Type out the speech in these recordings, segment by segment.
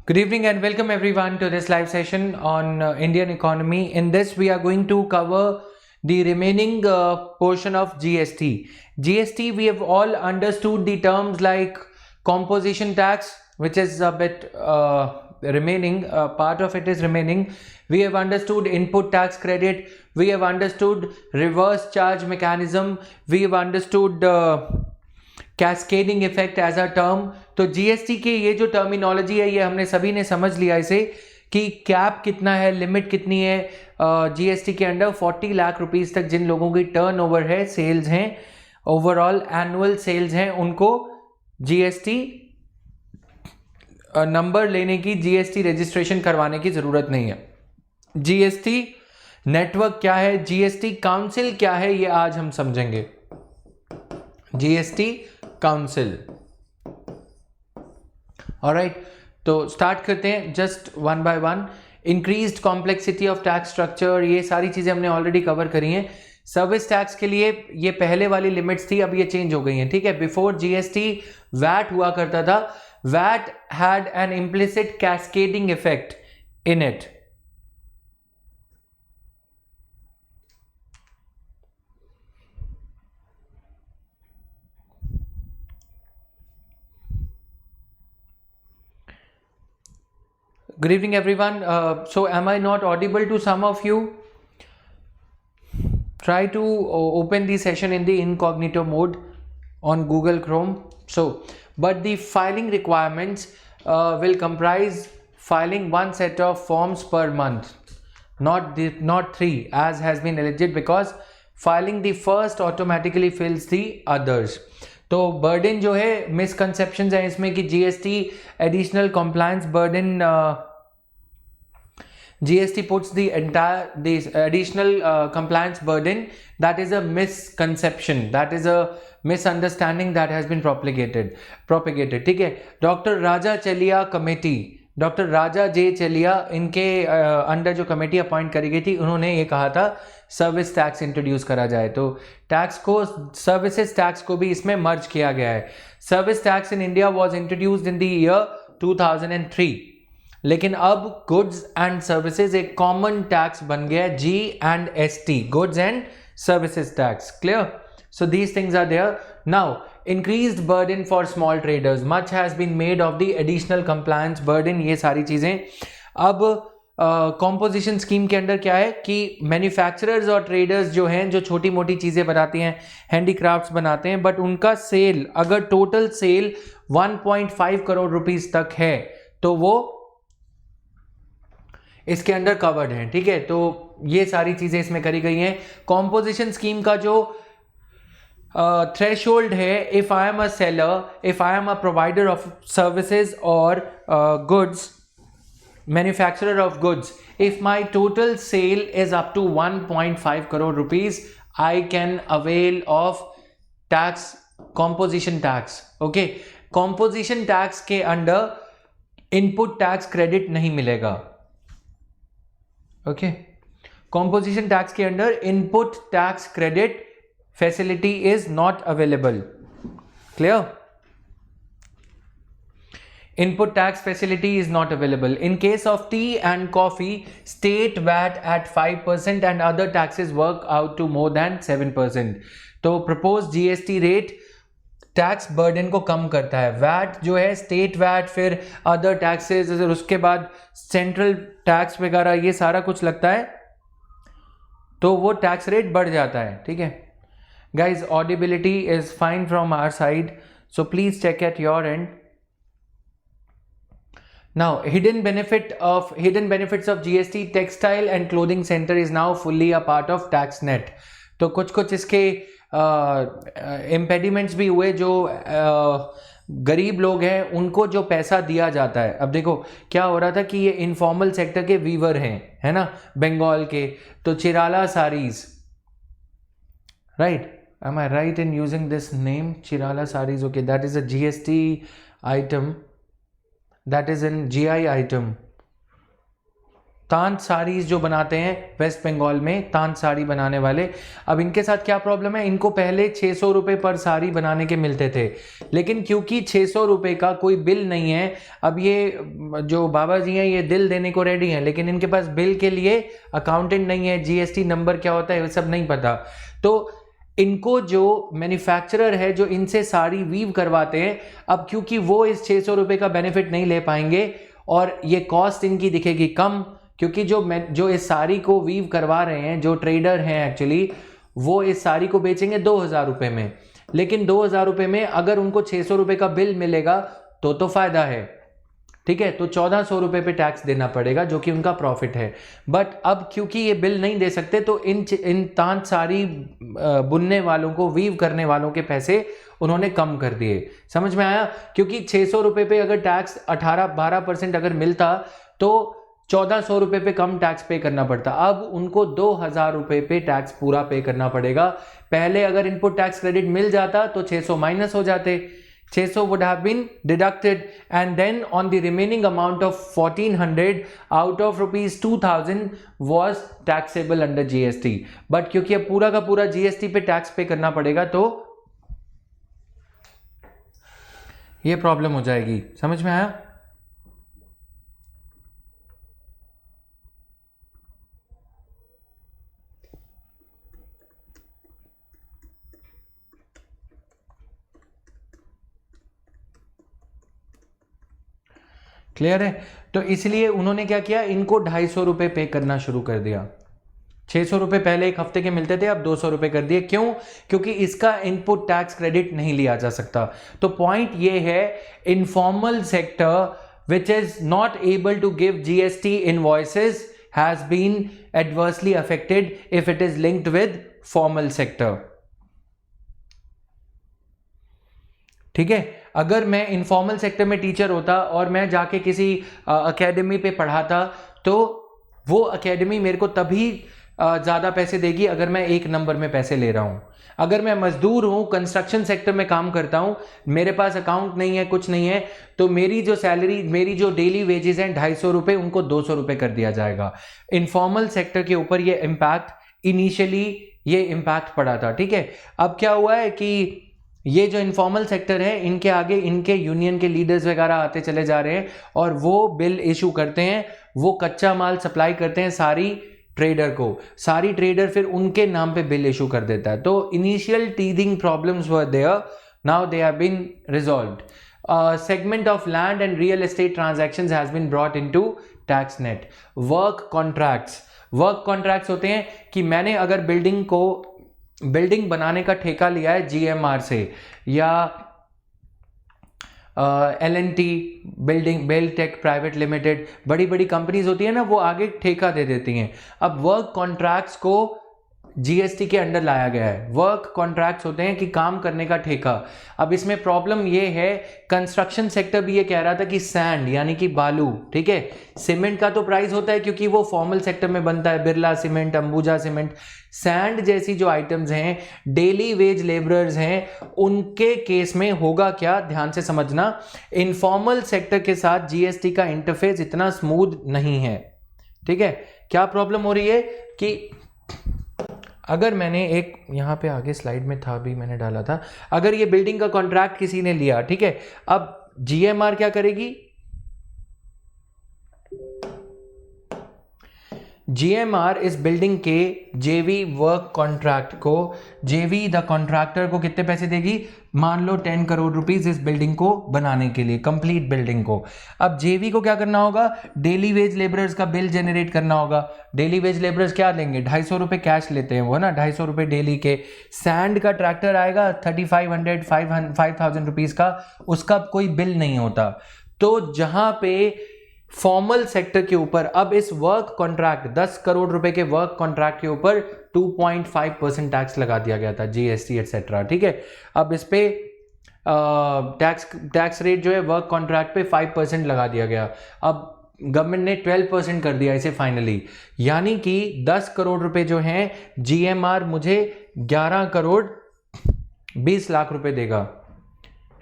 Good evening and welcome everyone to this live session on Indian economy. In this, we are going to cover the remaining portion of GST. GST, we have all understood the terms like composition tax, which is a bit remaining, part of it is remaining. We have understood input tax credit, we have understood reverse charge mechanism, we have understood cascading effect as a term. तो GST के ये जो terminology है ये हमने सभी ने समझ लिया इसे कि कैप कितना है, लिमिट कितनी है जीएसटी के अंडर. 40 लाख रुपीस तक जिन लोगों की टर्नओवर है, सेल्स हैं, ओवरऑल एनुअल सेल्स हैं, उनको जीएसटी नंबर लेने की, जीएसटी रजिस्ट्रेशन करवाने की जरूरत नहीं है. जीएसटी नेटवर्क क्या है, जीएसटी काउंसिल क्या है, ये आज हम समझेंगे. GST council. ऑलराइट, तो स्टार्ट करते हैं just one by one. Increased complexity of tax structure, ये सारी चीजें हमने ऑलरेडी कवर करी हैं. सर्विस टैक्स के लिए ये पहले वाली लिमिट्स थी, अब ये चेंज हो गई हैं. ठीक है, बिफोर जीएसटी वैट हुआ करता था. VAT had an implicit cascading effect in it. Good evening, everyone. So, am I not audible to some of you? Try to open the session in the incognito mode on Google Chrome. So, but the filing requirements will comprise filing one set of forms per month, not three, as has been alleged, because filing the first automatically fills the others. तो burden जो है, misconceptions हैं इसमें कि GST additional compliance burden, GST puts the additional compliance burden. That is a misconception. That is a misunderstanding that has been propagated. ठीक है. Doctor राजा चलिया committee, doctor राजा जे चलिया, इनके अंडर जो कमेटी अपॉइंट करी गई थी, उन्होंने ये कहा था सर्विस टैक्स इंट्रोड्यूस करा जाए. तो टैक्स को, सर्विसेज टैक्स को भी इसमें मर्ज किया गया है. Service tax in India was introduced in the year 2003. लेकिन अब गुड्स एंड सर्विसेज एक कॉमन टैक्स बन गया है, GST, goods and services tax. Clear? So these things are there. Now, increased burden for small traders, much has been made of the additional compliance burden, ये सारी चीजें. अब composition scheme के अंदर क्या है कि मैन्युफैक्चरर्स और ट्रेडर्स जो हैं, जो छोटी मोटी चीजें बनाती हैं, हैंडीक्राफ्ट्स बनाते हैं, बट उनका सेल, अगर टोटल सेल 1.5 करोड़ रुपीस तक है तो वो इसके अंडर कवर्ड हैं. ठीक है, तो ये सारी चीजें इसमें करी गई हैं. कॉम्पोजिशन स्कीम का जो थ्रेशोल्ड है, if I am a seller, if I am a provider of services और goods, manufacturer of goods, if my total sale is up to 1.5 crore rupees, I can avail of tax, composition tax. Okay, composition tax के under input tax credit नहीं मिलेगा. Okay, composition tax के under input tax credit facility is not available. Clear? Input tax facility is not available. In case of T and coffee, state VAT at 5% and other taxes work out to more than 7%. तो propose GST rate tax burden को कम करता है. VAT जो है, state VAT, फिर other taxes, उसके बाद सेंट्रल टैक्स वगैरह, ये सारा कुछ लगता है, तो वो टैक्स रेट बढ़ जाता है. ठीक है guys, audibility is fine from our side, so please check at your end. Now, hidden benefits of GST, textile and clothing centre is now fully a part of tax net. तो कुछ इसके impediments भी हुए. जो गरीब लोग हैं उनको जो पैसा दिया जाता है, अब देखो क्या हो रहा था कि ये इनफॉर्मल सेक्टर के वीवर हैं, है ना, बंगाल के, तो Chirala saris, right? Am I right in using this name, Chirala saris? Okay, that is a GST item, that is in GI item. Tant saris जो बनाते हैं वेस्ट बंगाल में, तांत साड़ी बनाने वाले, अब इनके साथ क्या प्रॉब्लम है, इनको पहले 600 रुपये पर साड़ी बनाने के मिलते थे, लेकिन क्योंकि 600 रुपये का कोई बिल नहीं है, अब ये जो बाबा जी हैं ये दिल देने को रेडी हैं, लेकिन इनके पास बिल के लिए अकाउंटेंट नहीं है, जीएसटी नंबर क्या होता है वो सब नहीं पता। तो इनको जो मैन्युफैक्चरर है जो इनसे साड़ी वीव करवाते हैं, अब क्योंकि वो इस 600 रुपये का बेनिफिट नहीं ले पाएंगे और ये कॉस्ट इनकी दिखेगी कम, क्योंकि जो इस साड़ी को वीव करवा रहे हैं, जो ट्रेडर हैं एक्चुअली, वो इस साड़ी को बेचेंगे 2000 रुपये में, लेकिन 2000 रुपये में अगर उनको 600 रुपये का बिल मिलेगा तो फायदा है, ठीक है। तो 1400 रुपये पे टैक्स देना पड़ेगा जो कि उनका प्रॉफिट है। बट अब क्योंकि ये बिल नहीं दे सकते तो इन तांत साड़ी बुनने वालों को, वीव करने वालों के पैसे उन्होंने कम कर दिए। समझ में आया? क्योंकि 600 रुपये पे अगर टैक्स 18-12% अगर मिलता तो 1400 रुपये पे कम टैक्स पे करना पड़ता, अब उनको 2000 रुपये पे टैक्स पूरा पे करना पड़ेगा। पहले अगर इनपुट टैक्स क्रेडिट मिल जाता तो 600 माइनस हो जाते, 600 would have been deducted, and then on the remaining amount of 1400 out of rupees 2000 was taxable under GST। But क्योंकि अब पूरा का पूरा GST पे टैक्स पे करना पड़ेगा तो ये प्रॉब्लम हो जाएगी। समझ में आया? क्लियर है? तो इसलिए उन्होंने क्या किया, इनको 250 रुपये पे करना शुरू कर दिया। 600 रुपये पहले एक हफ्ते के मिलते थे, अब 200 रुपये कर दिए। क्यों? क्योंकि इसका इनपुट टैक्स क्रेडिट नहीं लिया जा सकता। तो पॉइंट ये है, informal sector which is not able to give GST invoices has been adversely affected if it is linked with formal sector. ठीक है? अगर मैं इनफॉर्मल सेक्टर में टीचर होता और मैं जाके किसी एकेडमी पे पढ़ाता तो वो एकेडमी मेरे को तभी ज़्यादा पैसे देगी अगर मैं एक नंबर में पैसे ले रहा हूँ। अगर मैं मजदूर हूँ, कंस्ट्रक्शन सेक्टर में काम करता हूँ, मेरे पास अकाउंट नहीं है, कुछ नहीं है, तो मेरी जो सैलरी, मेरी जो डेली वेजेस हैं 250 रुपये, उनको 200 रुपये कर दिया जाएगा। इनफॉर्मल सेक्टर के ऊपर ये इम्पैक्ट, इनिशियली ये इम्पैक्ट पड़ा था। ठीक है? अब क्या हुआ है कि ये जो इनफॉर्मल सेक्टर है, इनके आगे इनके यूनियन के लीडर्स वगैरह आते चले जा रहे हैं और वो बिल इशू करते हैं, वो कच्चा माल सप्लाई करते हैं सारी ट्रेडर को, सारी ट्रेडर फिर उनके नाम पे बिल इशू कर देता है। तो initial teething problems were there, now they have been resolved. Segment of land and real estate transactions has been brought into tax net. Work contracts होते हैं कि मैंने अगर बिल्डिंग बनाने का ठेका लिया है जीएमआर से या L&T building Beltek private limited, बड़ी बड़ी कंपनीज होती है ना, वो आगे ठेका दे देती हैं। अब वर्क कॉन्ट्रैक्ट्स को जीएसटी के अंडर लाया गया है। वर्क कॉन्ट्रैक्ट्स होते हैं कि काम करने का ठेका। अब इसमें प्रॉब्लम ये है, कंस्ट्रक्शन सेक्टर भी ये कह रहा था कि सैंड यानी कि बालू, ठीक है, सीमेंट का तो प्राइस होता है क्योंकि वो फॉर्मल सेक्टर में बनता है, Birla cement, Ambuja cement, sand जैसी जो आइटम्स हैं, डेली वेज लेबरर्स हैं, उनके केस में होगा क्या, ध्यान से समझना। इनफॉर्मल सेक्टर के साथ जीएसटी का इंटरफेस इतना स्मूथ नहीं है। ठीक है? क्या प्रॉब्लम हो रही है कि अगर मैंने एक यहाँ पे आगे स्लाइड में था, भी मैंने डाला था, अगर ये बिल्डिंग का कॉन्ट्रैक्ट किसी ने लिया, ठीक है, अब जीएमआर क्या करेगी, जीएमआर इस बिल्डिंग के जेवी वर्क कॉन्ट्रैक्ट को, जेवी द कॉन्ट्रैक्टर को कितने पैसे देगी, मान लो 10 करोड़ रुपीस इस बिल्डिंग को बनाने के लिए, कंप्लीट बिल्डिंग को। अब जेवी को क्या करना होगा, डेली वेज लेबरर्स का बिल जनरेट करना होगा। डेली वेज लेबरर्स क्या लेंगे, 250 रुपये कैश लेते हैं वो ना, 250 रुपये डेली के। सैंड का ट्रैक्टर आएगा 3500 5000 रुपीज़ का, उसका कोई बिल नहीं होता। तो जहाँ पे फॉर्मल सेक्टर के ऊपर अब इस वर्क कॉन्ट्रैक्ट 10 करोड़ रुपए के वर्क कॉन्ट्रैक्ट के ऊपर 2.5% टैक्स लगा दिया गया था, जीएसटी एटसेट्रा। ठीक है? अब इस पे टैक्स रेट जो है वर्क कॉन्ट्रैक्ट पे 5% लगा दिया गया। अब गवर्नमेंट ने 12% कर दिया इसे फाइनली, यानी कि 10 करोड़ रुपए जो हैं जीएमआर मुझे 11 करोड़ 20 लाख रुपए देगा,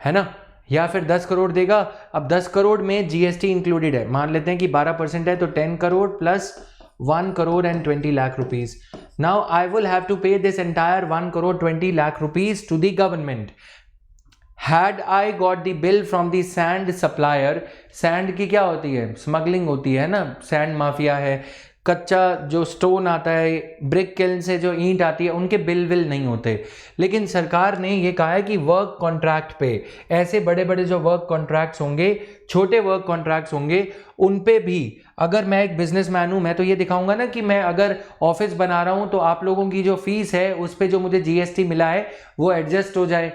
है ना। या फिर 10 करोड़ देगा। अब 10 करोड़ में जीएसटी इंक्लूडेड है, मान लेते हैं कि 12% है, तो 10 crore plus 1 crore and 20 lakh rupees. Now I will have to pay this entire 1 crore 20 lakh rupees to the government. Had I got the bill from the sand supplier, sand की क्या होती है, स्मगलिंग होती है ना, सैंड माफिया है, कच्चा जो स्टोन आता है, ब्रिक किल्न से जो ईंट आती है, उनके बिल विल नहीं होते। लेकिन सरकार ने ये कहा है कि वर्क कॉन्ट्रैक्ट पे, ऐसे बड़े बड़े जो वर्क कॉन्ट्रैक्ट्स होंगे, छोटे वर्क कॉन्ट्रैक्ट्स होंगे, उन पे भी अगर मैं एक बिजनेसमैन हूं, मैं तो ये दिखाऊंगा ना कि मैं अगर ऑफिस बना रहा हूं तो आप लोगों की जो फीस है उस पे जो मुझे जीएसटी मिला है वो एडजस्ट हो जाए,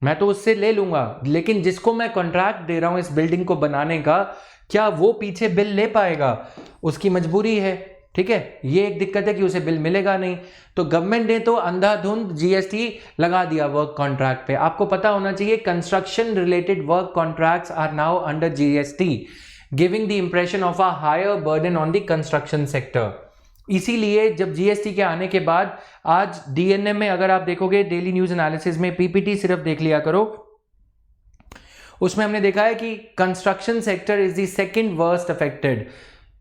मैं तो उससे ले लूंगा। लेकिन जिसको मैं कॉन्ट्रैक्ट दे रहा हूं इस बिल्डिंग को बनाने का, क्या वो पीछे बिल ले पाएगा? उसकी मजबूरी है, ठीक है, ये एक दिक्कत है कि उसे बिल मिलेगा नहीं। तो गवर्नमेंट ने तो अंधाधुंध जीएसटी लगा दिया वर्क कॉन्ट्रैक्ट पे। आपको पता होना चाहिए construction related work contracts are now under GST, giving the impression of a higher burden on the construction sector. इसीलिए जब जीएसटी के आने के बाद आज डीएनए में अगर आप देखोगे, डेली न्यूज एनालिसिस में पीपीटी सिर्फ देख लिया करो, उसमें हमने देखा है कि construction sector is the second worst affected,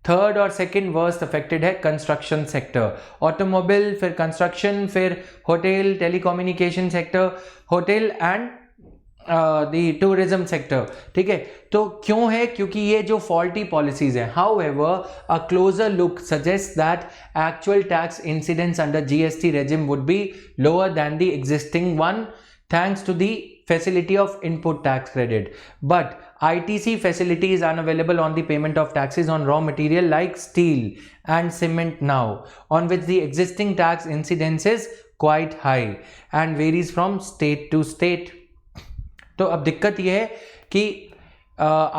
third और सेकंड वर्स्ट अफेक्टेड है कंस्ट्रक्शन सेक्टर। ऑटोमोबाइल, फिर कंस्ट्रक्शन, फिर hotel, telecommunication sector, hotel and the tourism sector, ठीक है। तो क्यों है? क्योंकि ये जो फॉल्टी पॉलिसीज है। However a closure look suggest that actual tax incidence under GST regime would be lower than the existing one thanks to the facility of input tax credit, but ITC facility is unavailable on the payment of taxes on raw material like steel and cement now, on which the existing tax incidence is quite high and varies from state to state. तो अब दिक्कत यह है कि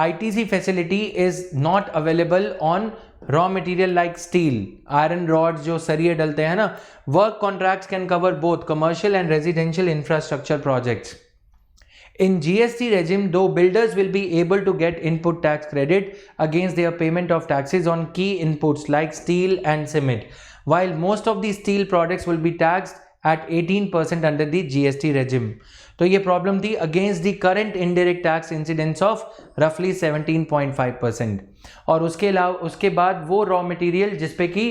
ITC facility is not available on raw material like steel, iron rod जो सरिये डलते हैं ना। Work contracts can cover both commercial and residential infrastructure projects. In GST regime, though, builders will be able to get input tax credit against their payment of taxes on key inputs like steel and cement, while most of the steel products will be taxed at 18% under the GST regime. तो ये problem थी against the current indirect tax incidence of रफली 17.5%। और उसके अलावा उसके बाद वो रॉ मटेरियल जिसपे कि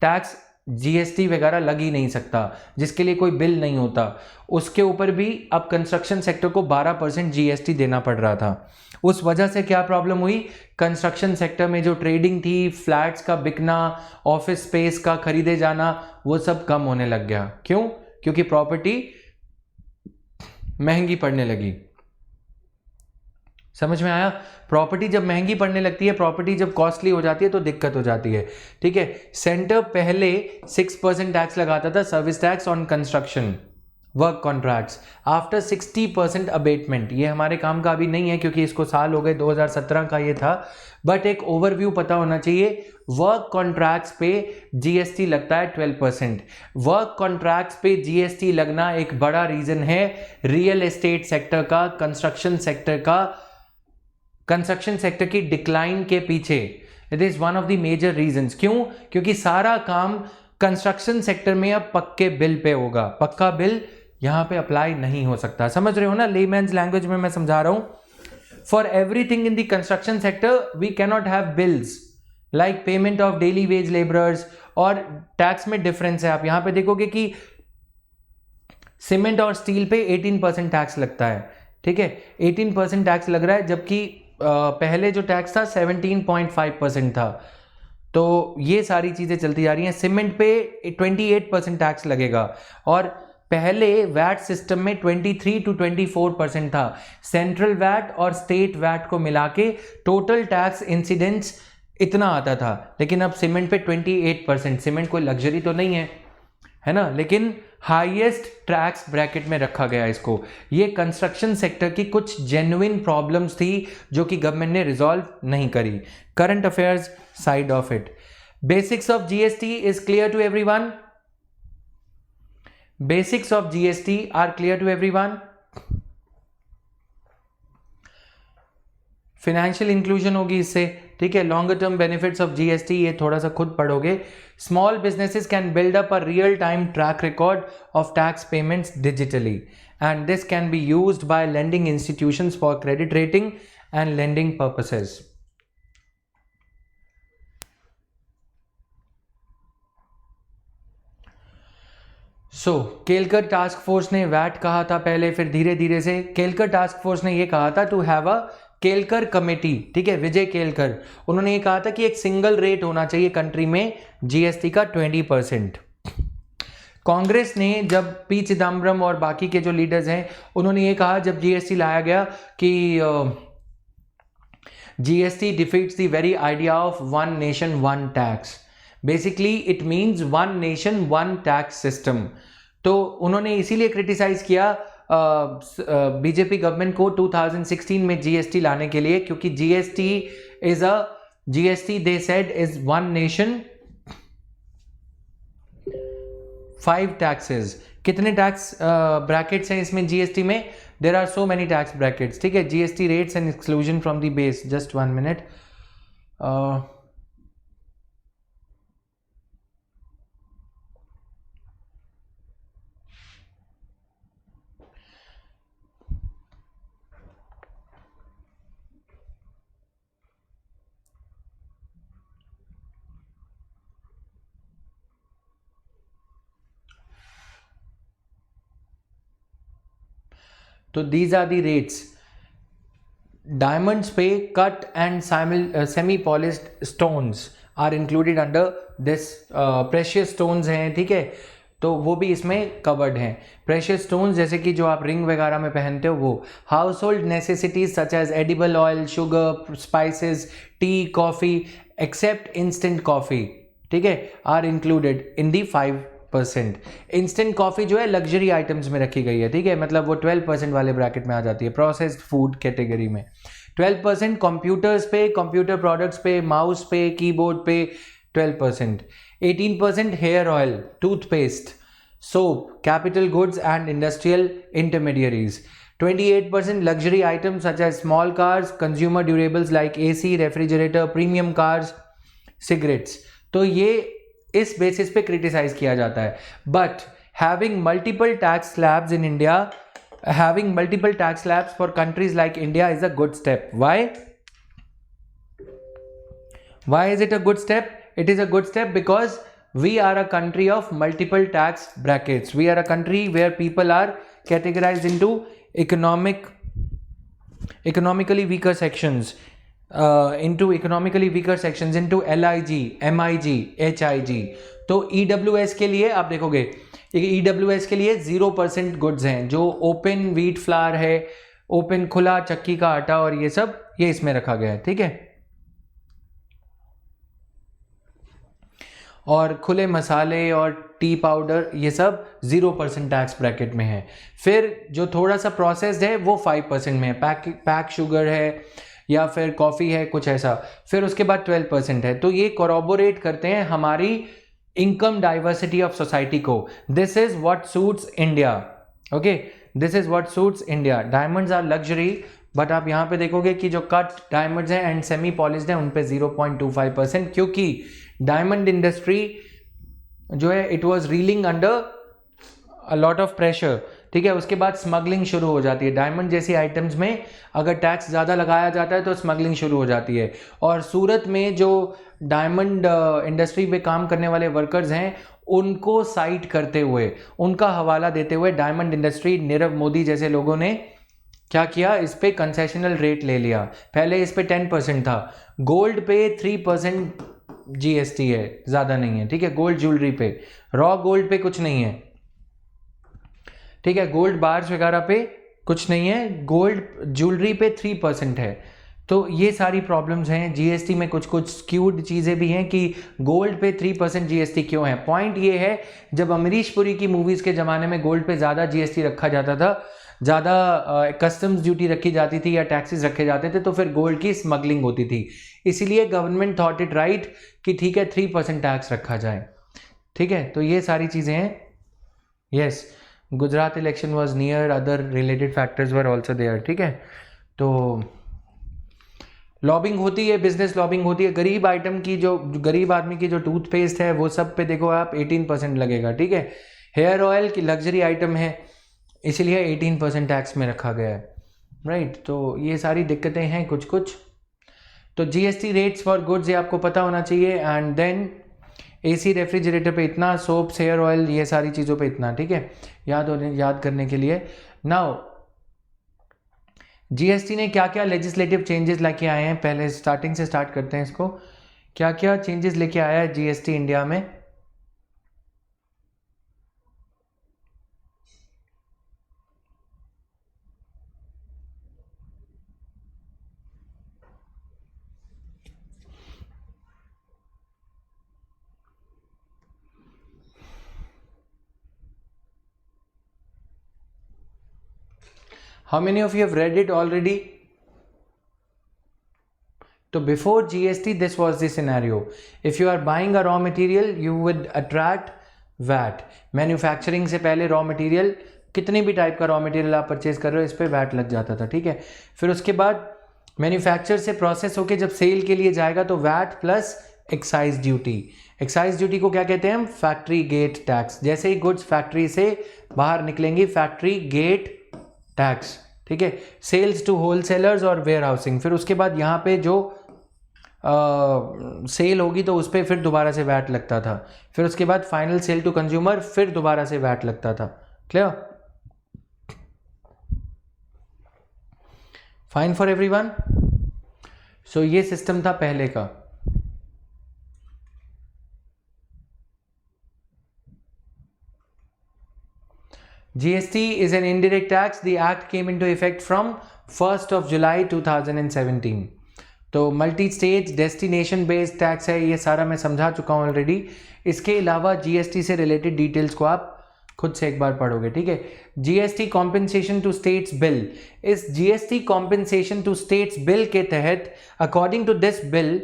टैक्स जीएसटी वगैरह लग ही नहीं सकता, जिसके लिए कोई बिल नहीं होता, उसके ऊपर भी अब कंस्ट्रक्शन सेक्टर को 12% जीएसटी देना पड़ रहा था। उस वजह से क्या प्रॉब्लम हुई? कंस्ट्रक्शन सेक्टर में जो ट्रेडिंग थी, फ्लैट्स का बिकना, ऑफिस स्पेस का खरीदे जाना, वो सब कम होने लग गया। क्यों? क्योंकि प्रॉपर्टी महंगी पड़ने लगी। समझ में आया? प्रॉपर्टी जब महंगी पड़ने लगती है, प्रॉपर्टी जब कॉस्टली हो जाती है तो दिक्कत हो जाती है, ठीक है। सेंटर पहले 6% टैक्स लगाता था, service tax on construction work contracts, after 60% abatement. ये हमारे काम का अभी नहीं है क्योंकि इसको साल हो गए, 2017 का ये था, बट एक ओवरव्यू पता होना चाहिए। वर्क कॉन्ट्रैक्ट्स पे जीएसटी लगता है 12%। वर्क कॉन्ट्रैक्ट्स पे जीएसटी लगना एक बड़ा रीजन है रियल एस्टेट सेक्टर का, कंस्ट्रक्शन सेक्टर की डिक्लाइन के पीछे। It is one of the major reasons. क्यों? क्योंकि सारा काम कंस्ट्रक्शन सेक्टर में अब पक्के बिल पे होगा, पक्का बिल यहां पे अप्लाई नहीं हो सकता। समझ रहे हो ना? लेमैन्स लैंग्वेज में मैं समझा रहा हूं। For everything in the construction sector we can not have bills like payment of daily wage labourers. और टैक्स में डिफरेंस है। आप यहां पे देखोगे कि सीमेंट और स्टील पे 18% टैक्स लगता है, ठीक है, 18% टैक्स लग रहा है, जबकि पहले जो टैक्स था 17.5% था। तो ये सारी चीजें चलती जा रही हैं। सीमेंट पे 28% टैक्स लगेगा और पहले वैट सिस्टम में 23 to 24% था। सेंट्रल वैट और स्टेट वैट को मिला के टोटल टैक्स इंसिडेंस इतना आता था, लेकिन अब सीमेंट पे 28%। सीमेंट कोई लग्जरी तो नहीं है ना, लेकिन हाईएस्ट टैक्स ब्रैकेट में रखा गया इसको। ये कंस्ट्रक्शन सेक्टर की कुछ जेन्युइन प्रॉब्लम्स थी जो कि गवर्नमेंट ने रिजॉल्व नहीं करी। Current affairs side of it. Basics of GST is clear to everyone? Basics of GST are clear to everyone? Financial inclusion होगी इससे, ठीक है। Longer term benefits of GST, ये थोड़ा सा खुद पढ़ोगे। Small businesses can build up a real-time track record of tax payments digitally, and this can be used by lending institutions for credit rating and lending purposes. Kelkar task force ने VAT कहा था पहले, फिर धीरे धीरे से केलकर टास्क फोर्स ने ये कहा था to have a Kelkar committee, ठीक है, विजय केलकर, उन्होंने ये कहा था कि एक सिंगल रेट होना चाहिए कंट्री में जीएसटी का 20%। कांग्रेस ने जब पी चिदम्बरम और बाकी के जो लीडर्स हैं उन्होंने ये कहा जब जीएसटी लाया गया कि GST defeats the very idea of one nation one tax, basically it means one nation one tax system. तो उन्होंने इसीलिए क्रिटिसाइज किया बीजेपी गवर्नमेंट को 2016 में जीएसटी लाने के लिए, क्योंकि GST they said is one nation 5 taxes. कितने टैक्स ब्रैकेट्स हैं इसमें जीएसटी में? There are so many tax brackets, ठीक है। GST rates and exclusion from the base, just 1 minute. तो these are the rates. Diamonds पे cut and semi-polished stones are included under this. Precious stones हैं, ठीक है, तो वो भी इसमें कवर्ड हैं। प्रेशियस स्टोन्स जैसे कि जो आप रिंग वगैरह में पहनते हो वो। Household necessities such as edible oil, sugar, spices, tea, coffee except instant coffee, ठीक है, are included in the 5%। Instant coffee जो है लग्जरी आइटम्स में रखी गई है, ठीक है, मतलब वो 12% वाले ब्रैकेट में आ जाती है, प्रोसेस्ड फूड कैटेगरी में। 12% कंप्यूटर्स पे, कंप्यूटर प्रोडक्ट्स पे, माउस पे, कीबोर्ड पे 12%। 18% hair oil, toothpaste, soap, capital goods and industrial intermediaries. 28% luxury items such as small cars, consumer durables like AC, refrigerator, premium cars, cigarettes। तो ये इस basis पे criticise किया जाता है। But having multiple tax slabs in India, having multiple tax slabs for countries like India is a good step. Why is it a good step? It is a good step because we are a country of multiple tax brackets. We are a country where people are categorized into economically weaker sections, into LIG, MIG, HIG. तो EWS के लिए आप देखोगे, EWS के लिए 0% goods हैं, जो open wheat flour है, ओपन खुला चक्की का आटा और ये सब, ये इसमें रखा गया है, ठीक है। और खुले मसाले और टी पाउडर ये सब 0% टैक्स ब्रैकेट में है। फिर जो थोड़ा सा प्रोसेस्ड है वो 5% में है, पैक शुगर है या फिर कॉफ़ी है, कुछ ऐसा। फिर उसके बाद 12% है। तो ये कोरोबोरेट करते हैं हमारी इनकम डाइवर्सिटी ऑफ सोसाइटी को। This is what suits India, okay, this is what suits India. Diamonds are luxury, but आप यहाँ पे देखोगे कि जो कट डायमंड्स हैं एंड सेमी पॉलिश्ड हैं उन पे 0.25%, क्योंकि डायमंड इंडस्ट्री जो है it was reeling under a lot of pressure, ठीक है। उसके बाद स्मगलिंग शुरू हो जाती है। डायमंड जैसी आइटम्स में अगर टैक्स ज़्यादा लगाया जाता है तो स्मगलिंग शुरू हो जाती है। और सूरत में जो डायमंड इंडस्ट्री पे काम करने वाले वर्कर्स हैं उनको साइट करते हुए, उनका हवाला देते हुए डायमंड इंडस्ट्री, नीरव मोदी जैसे लोगों ने क्या किया, इस पे कंसेशनल रेट ले लिया। पहले इस पे 10% था। गोल्ड पे 3% जीएसटी है, ज़्यादा नहीं है, ठीक है। गोल्ड ज्वेलरी पे, रॉ गोल्ड पे कुछ नहीं है, ठीक है। गोल्ड बार्स वगैरह पे कुछ नहीं है, गोल्ड ज्वेलरी पे 3% है। तो ये सारी प्रॉब्लम्स हैं जीएसटी में। कुछ कुछ स्क्यूड चीज़ें भी हैं कि गोल्ड पे 3% जीएसटी क्यों है। पॉइंट ये है, जब अमरीश पुरी की मूवीज़ के ज़माने में गोल्ड पे ज़्यादा जीएसटी रखा जाता था, ज़्यादा कस्टम्स ड्यूटी रखी जाती थी या टैक्सेस रखे जाते थे, तो फिर गोल्ड की स्मगलिंग होती थी। इसीलिए गवर्नमेंट थॉट इट राइट कि ठीक है 3% टैक्स रखा जाए, ठीक है। तो ये सारी चीज़ें हैं। Yes, Gujarat election was near, other related factors were also there, ठीक है। तो लॉबिंग होती है, बिजनेस लॉबिंग होती है। गरीब आइटम की जो गरीब आदमी की जो टूथपेस्ट है वो सब पे देखो आप 18% लगेगा, ठीक है। हेयर ऑयल की लग्जरी आइटम है इसलिए 18% टैक्स में रखा गया है, राइट। तो ये सारी दिक्कतें हैं कुछ कुछ। तो जीएसटी रेट्स फॉर गुड्स ये आपको पता होना चाहिए। एंड देन एसी रेफ्रिजरेटर पे इतना, सोप्स, हेयर ऑयल, ये सारी चीज़ों पे इतना, ठीक है, याद करने के लिए। नाउ जीएसटी ने क्या क्या लेजिस्लेटिव चेंजेस लेके आए हैं, पहले स्टार्टिंग से स्टार्ट करते हैं इसको। क्या क्या चेंजेस लेके आया है जीएसटी इंडिया में? How many of you have read it already? So before GST, this was the scenario. If you are buying a raw material, you would attract VAT. Manufacturing से पहले रॉ मटेरियल, कितनी भी type का raw material आप purchase कर रहे हो, इस पर वैट लग जाता था, ठीक है। फिर उसके बाद मैन्युफैक्चर से प्रोसेस होके जब सेल के लिए जाएगा तो VAT plus excise duty. Excise duty को क्या कहते हैं हम? Factory gate tax. जैसे ही गुड्स फैक्ट्री से बाहर निकलेंगी, फैक्ट्री गेट टैक्स, ठीक है। सेल्स टू होलसेलर्स और वेयर हाउसिंग, फिर उसके बाद यहाँ पे जो सेल होगी तो उस पर फिर दोबारा से वैट लगता था। फिर उसके बाद फाइनल सेल टू कंज्यूमर, फिर दोबारा से वैट लगता था। Clear? Fine for everyone? So ये सिस्टम था पहले का। GST is an indirect tax. The act came into effect from 1st of July 2017. तो multi state destination based tax है, ये सारा मैं समझा चुका हूँ ऑलरेडी। इसके अलावा जीएसटी से रिलेटेड डिटेल्स को आप खुद से एक बार पढ़ोगे, ठीक है। GST compensation to states bill, इस GST compensation to states bill के तहत, according to this bill,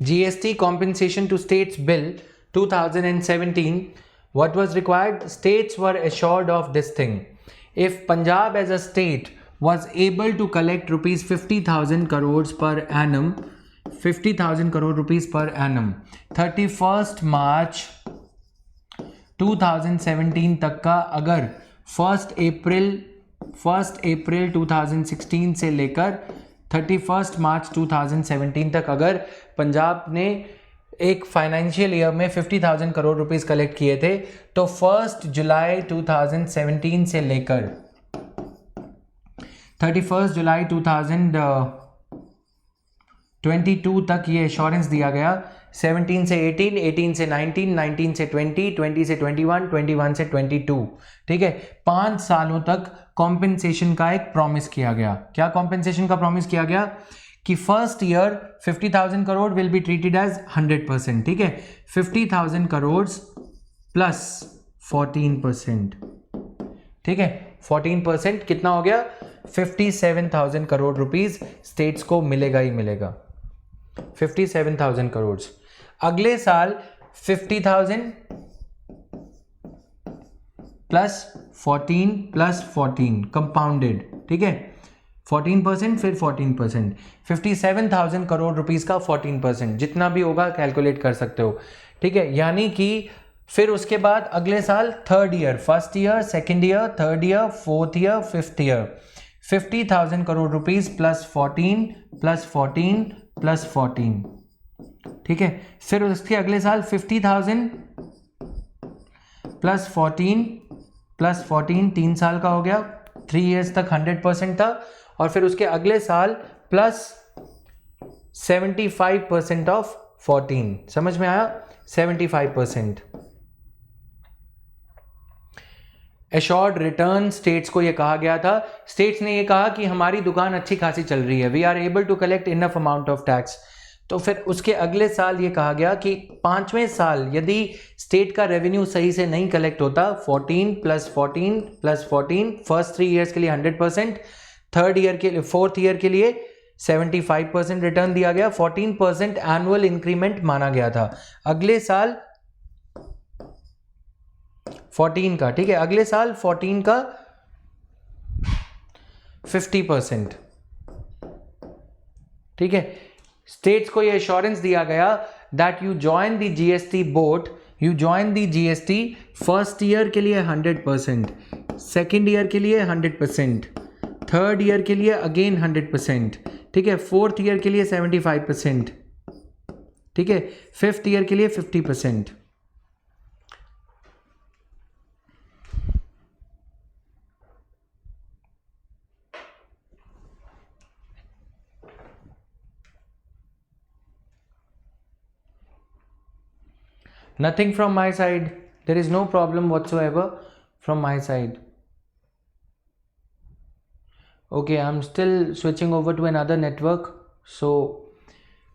GST compensation to states bill 2017, what was required? States were assured of this thing. If Punjab as a state was able to collect rupees 50,000 crores per annum, 50,000 crore rupees per annum, 31st March 2017 तक का, अगर 1st April 2016 से लेकर 31st March 2017 तक अगर पंजाब ने एक financial year में 50,000 करोड़ रुपीस कलेक्ट किए थे, तो 1 जुलाई 2017 से लेकर 31 जुलाई 2022 तक ये एश्योरेंस दिया गया। 17 से 18, 18 से 19, 19 से 20, 20 से 21, 21 से 22, ठीक है। 5 सालों तक कॉम्पेंसेशन का एक प्रॉमिस किया गया। क्या कॉम्पेंसेशन का प्रॉमिस किया गया? कि first year 50,000 crore will be treated as 100%, ठीक है। 50,000 करोड़ प्लस 14%, ठीक है। 14% कितना हो गया? 57,000 करोड़ रुपीस स्टेट्स को मिलेगा ही मिलेगा। 57,000 करोड़। अगले साल 50,000 प्लस 14 प्लस 14 कंपाउंडेड, ठीक है। 14%, फिर 14%, 57,000 करोड़ रुपीस का 14%, जितना भी होगा कैलकुलेट कर सकते हो, ठीक है। यानी कि फिर उसके बाद अगले साल third year, first year, second year, third year, fourth year, fifth year, 50,000 crore rupees plus 14 plus 14 plus 14, ठीक है। फिर उसके अगले साल 50,000 प्लस 14 प्लस 14, 3 साल का हो गया, 3 ईयर्स तक 100% था। और फिर उसके अगले साल प्लस 75% ऑफ 14, समझ में आया? 75%। एश्योर्ड रिटर्न स्टेट्स को यह कहा गया था। स्टेट्स ने यह कहा कि हमारी दुकान अच्छी खासी चल रही है, we are able to collect enough amount of tax. तो फिर उसके अगले साल ये कहा गया कि 5वें साल यदि स्टेट का रेवेन्यू सही से नहीं कलेक्ट होता, 14 प्लस 14 प्लस 14, फर्स्ट 3 ईयर्स के लिए 100%, थर्ड ईयर के लिए, फोर्थ ईयर के लिए 75% रिटर्न दिया गया, 14% एनुअल इंक्रीमेंट माना गया था। अगले साल 14 का, ठीक है, अगले साल 14 का 50%, ठीक है, स्टेट्स को ये एश्योरेंस दिया गया that you join the GST boat, you join the GST first year के लिए 100%, सेकेंड ईयर के लिए 100%, थर्ड ईयर के लिए अगेन 100%, ठीक है, फोर्थ ईयर के लिए 75%, ठीक है, फिफ्थ ईयर के लिए 50%. Nothing from my side. There is no problem whatsoever from my side. Okay, I'm still switching over to another network. So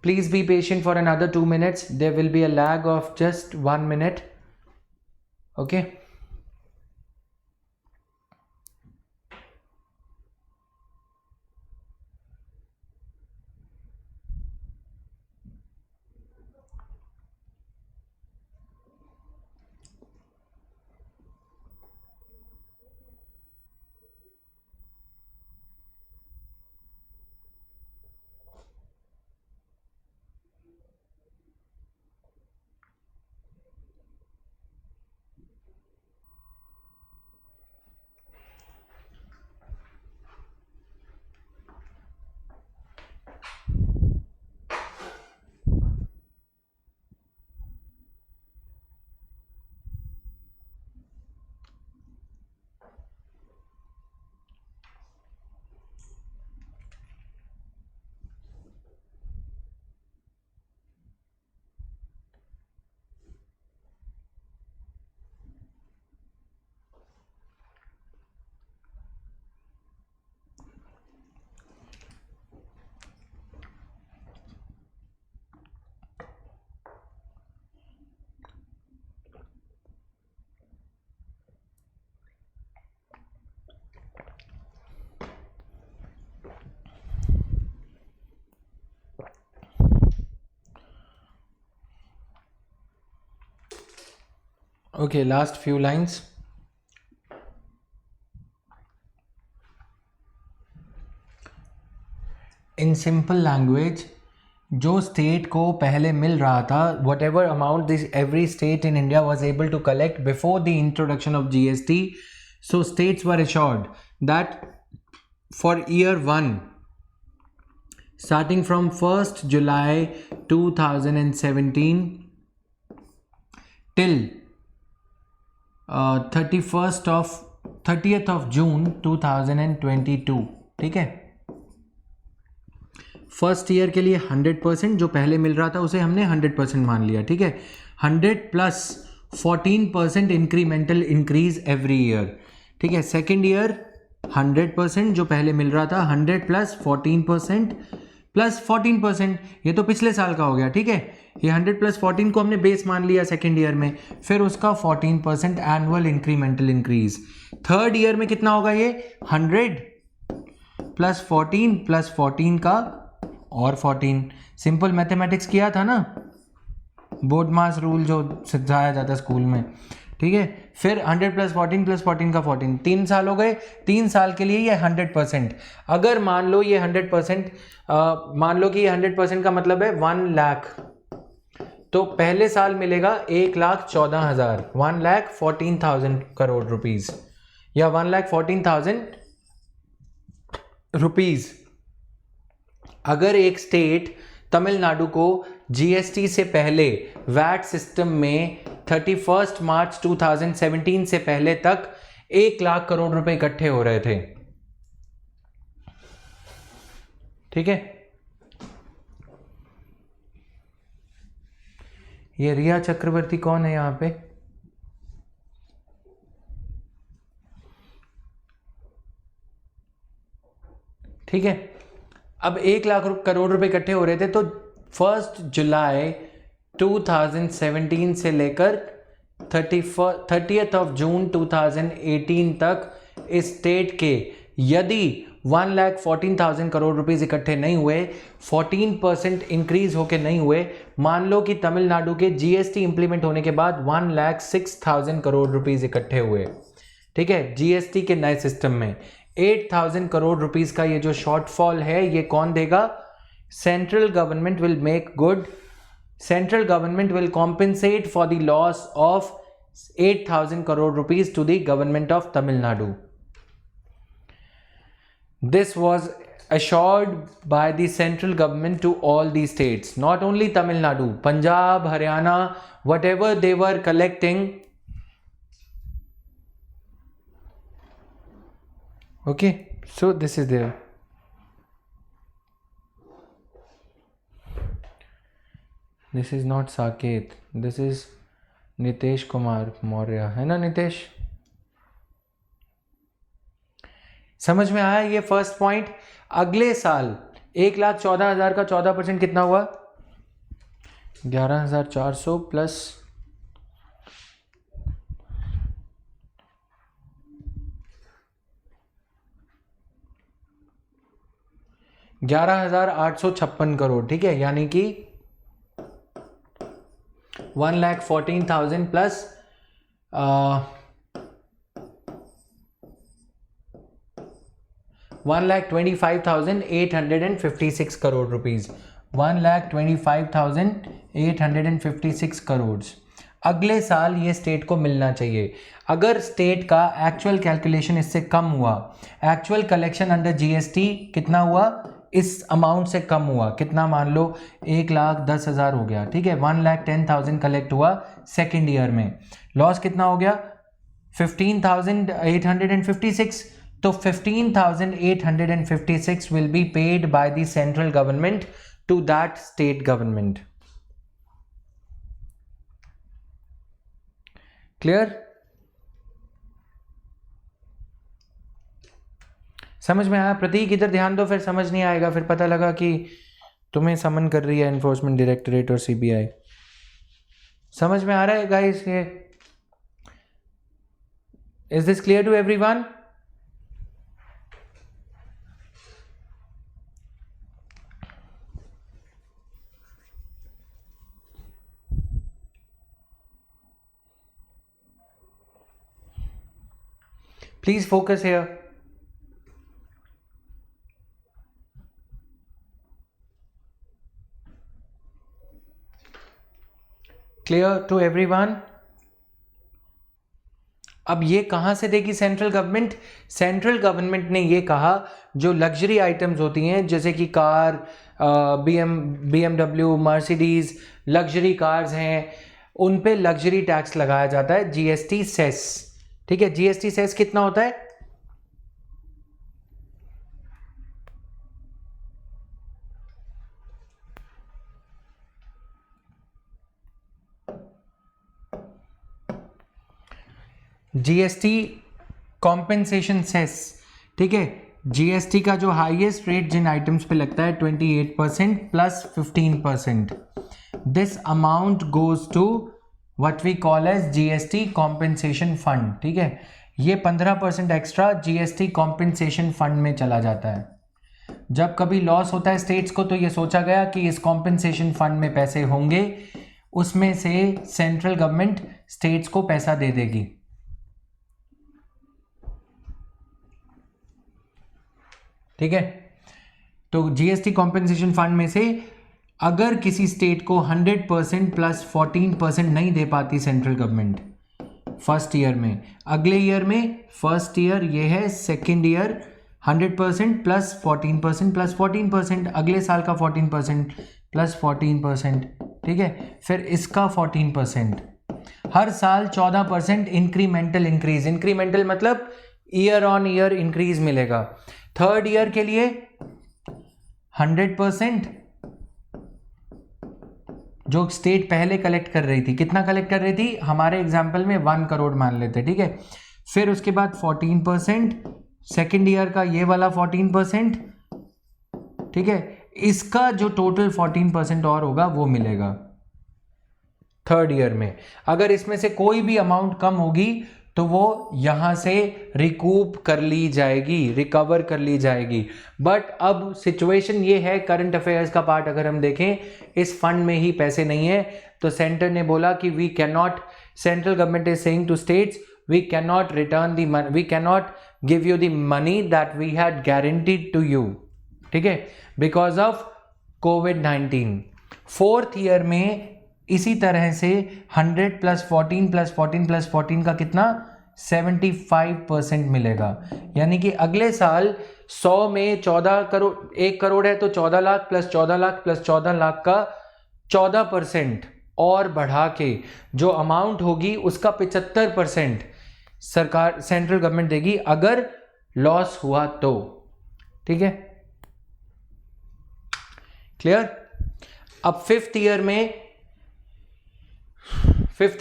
please be patient for another 2 minutes. There will be a lag of just 1 minute. Okay. Okay, last few lines. In simple language, जो state को पहले मिल रहा था, whatever amount this every state in India was able to collect before the introduction of GST, so states were assured that for year 1 starting from 1st July 2017 till 30th of June 2022, ठीक है, first year के लिए 100%, जो पहले मिल रहा था उसे हमने 100% मान लिया, ठीक है, 100 plus 14% incremental increase every year, ठीक है, सेकेंड ईयर 100% जो पहले मिल रहा था, 100 प्लस 14% प्लस 14%, ये तो पिछले साल का हो गया, ठीक है, ये 100 प्लस 14 को हमने बेस मान लिया सेकेंड ईयर में, फिर उसका 14% annual incremental increase. Third year में कितना होगा ये, 100 प्लस 14 का और 14. सिंपल मैथमेटिक्स किया था ना, बोर्ड मास रूल जो सिखाया जाता है स्कूल में, ठीक है, फिर 100 प्लस 14 का 14, 3 साल हो गए, 3 साल के लिए ये 100%. अगर मान लो ये 100%, मान लो कि ये 100% का मतलब है 1 लाख, तो पहले साल मिलेगा 1,14,000, 1,14,000 करोड़ रुपीज या 1,14,000 रुपीज. अगर एक स्टेट तमिलनाडु को GST से पहले वैट सिस्टम में 31 मार्च 2017 से पहले तक 1 लाख करोड़ रुपए इकट्ठे हो रहे थे, ठीक है, ये रिया चक्रवर्ती कौन है यहां पे, ठीक है. अब 1 लाख करोड़ रुपए इकट्ठे हो रहे थे, तो 1 जुलाई 2017 से लेकर 30th ऑफ जून 2018 तक इस स्टेट के यदि 1,14,000 करोड़ रुपीस इकट्ठे नहीं हुए, 14% इंक्रीज होके नहीं हुए, मान लो कि तमिलनाडु के GST इंप्लीमेंट होने के बाद 1,06,000 करोड़ रुपीस इकट्ठे हुए, ठीक है, GST के नए सिस्टम में 8,000 करोड़ रुपीस का ये जो शॉर्टफॉल है, ये कौन देगा, central government will make good. Central government will compensate for the loss of 8,000 crore rupees to the government of Tamil Nadu. This was assured by the central government to all the states, not only Tamil Nadu, Punjab, Haryana, whatever they were collecting. Okay, so this is there. This is not Saket, this is Nitesh Kumar Maurya, है ना नितेश? समझ में आया ये first point? अगले साल 1,14,000 का 14% कितना हुआ? 11,400 प्लस 11,856 करोड़, ठीक है, यानी कि 1,14,000 प्लस 1,25,856 करोड़ रुपीज, 1,25,856 करोड़ अगले साल ये स्टेट को मिलना चाहिए। अगर स्टेट का एक्चुअल कैलकुलेशन इससे कम हुआ, एक्चुअल कलेक्शन अंडर जीएसटी कितना हुआ, इस अमाउंट से कम हुआ, कितना मान लो 1,10,000 हो गया, ठीक है, 1,10,000 कलेक्ट हुआ सेकेंड ईयर में, लॉस कितना हो गया 15,856, तो 15,856 will be paid by the central government to that state government. Clear? समझ में आया? प्रतीक इधर ध्यान दो, फिर समझ नहीं आएगा, फिर पता लगा कि तुम्हें समन कर रही है एनफोर्समेंट डायरेक्टरेट और सीबीआई। समझ में आ रहा है गाइस ये? Is this clear to everyone? Please focus here. Clear to everyone? अब ये कहां से देगी सेंट्रल गवर्नमेंट? सेंट्रल गवर्नमेंट ने ये कहा जो लग्जरी आइटम्स होती हैं जैसे कि car, BMW, Mercedes, luxury cars हैं, उन पे लग्जरी टैक्स लगाया जाता है, जीएसटी सेस, ठीक है। जीएसटी सेस कितना होता है? जीएसटी कॉम्पेंसेशन सेस, ठीक है। जीएसटी का जो हाईएस्ट रेट जिन आइटम्स पे लगता है 28% plus 15%, this amount goes to what we call as GST compensation fund, ठीक है। ये 15% एक्स्ट्रा जीएसटी कॉम्पेंसेशन फंड में चला जाता है। जब कभी लॉस होता है स्टेट्स को तो ये सोचा गया कि इस कॉम्पेंसेशन फंड में पैसे होंगे, उसमें से सेंट्रल गवर्नमेंट स्टेट्स को पैसा दे देगी, ठीक है। तो जीएसटी कॉम्पेंसेशन फंड में से अगर किसी स्टेट को 100% प्लस 14% नहीं दे पाती सेंट्रल गवर्नमेंट फर्स्ट ईयर में, अगले ईयर में, फर्स्ट ईयर ये है, सेकेंड ईयर 100% प्लस 14% प्लस 14%, अगले साल का 14% प्लस 14%, ठीक है, फिर इसका 14%, हर साल 14% इंक्रीमेंटल इंक्रीज, इंक्रीमेंटल मतलब ईयर ऑन ईयर इंक्रीज मिलेगा। थर्ड ईयर के लिए 100%, जो स्टेट पहले कलेक्ट कर रही थी, कितना कलेक्ट कर रही थी, हमारे एग्जांपल में 1 करोड़ मान लेते, ठीक है। फिर उसके बाद 14%, सेकेंड ईयर का ये वाला 14%, ठीक है, इसका जो टोटल 14% और होगा वो मिलेगा थर्ड ईयर में। अगर इसमें से कोई भी अमाउंट कम होगी तो वो यहां से रिकूप कर ली जाएगी, रिकवर कर ली जाएगी। बट अब सिचुएशन ये है, करंट अफेयर्स का पार्ट अगर हम देखें, इस फंड में ही पैसे नहीं है, तो सेंटर ने बोला कि we can not, central government is saying to states, we can not return the money, we can not give you the money that we had guaranteed to you, ठीक है, बिकॉज ऑफ कोविड-19। Fourth year में इसी तरह से 100 + 14 + 14 + 14 का कितना 75% मिलेगा। यानी कि अगले साल 100 में 14 करोड़, 1 करोड़ है तो 14 लाख + 14 लाख + 14 लाख का 14% और बढ़ा के जो अमाउंट होगी उसका 75% सरकार, सेंट्रल गवर्नमेंट देगी अगर लॉस हुआ तो। ठीक है, क्लियर। अब फिफ्थ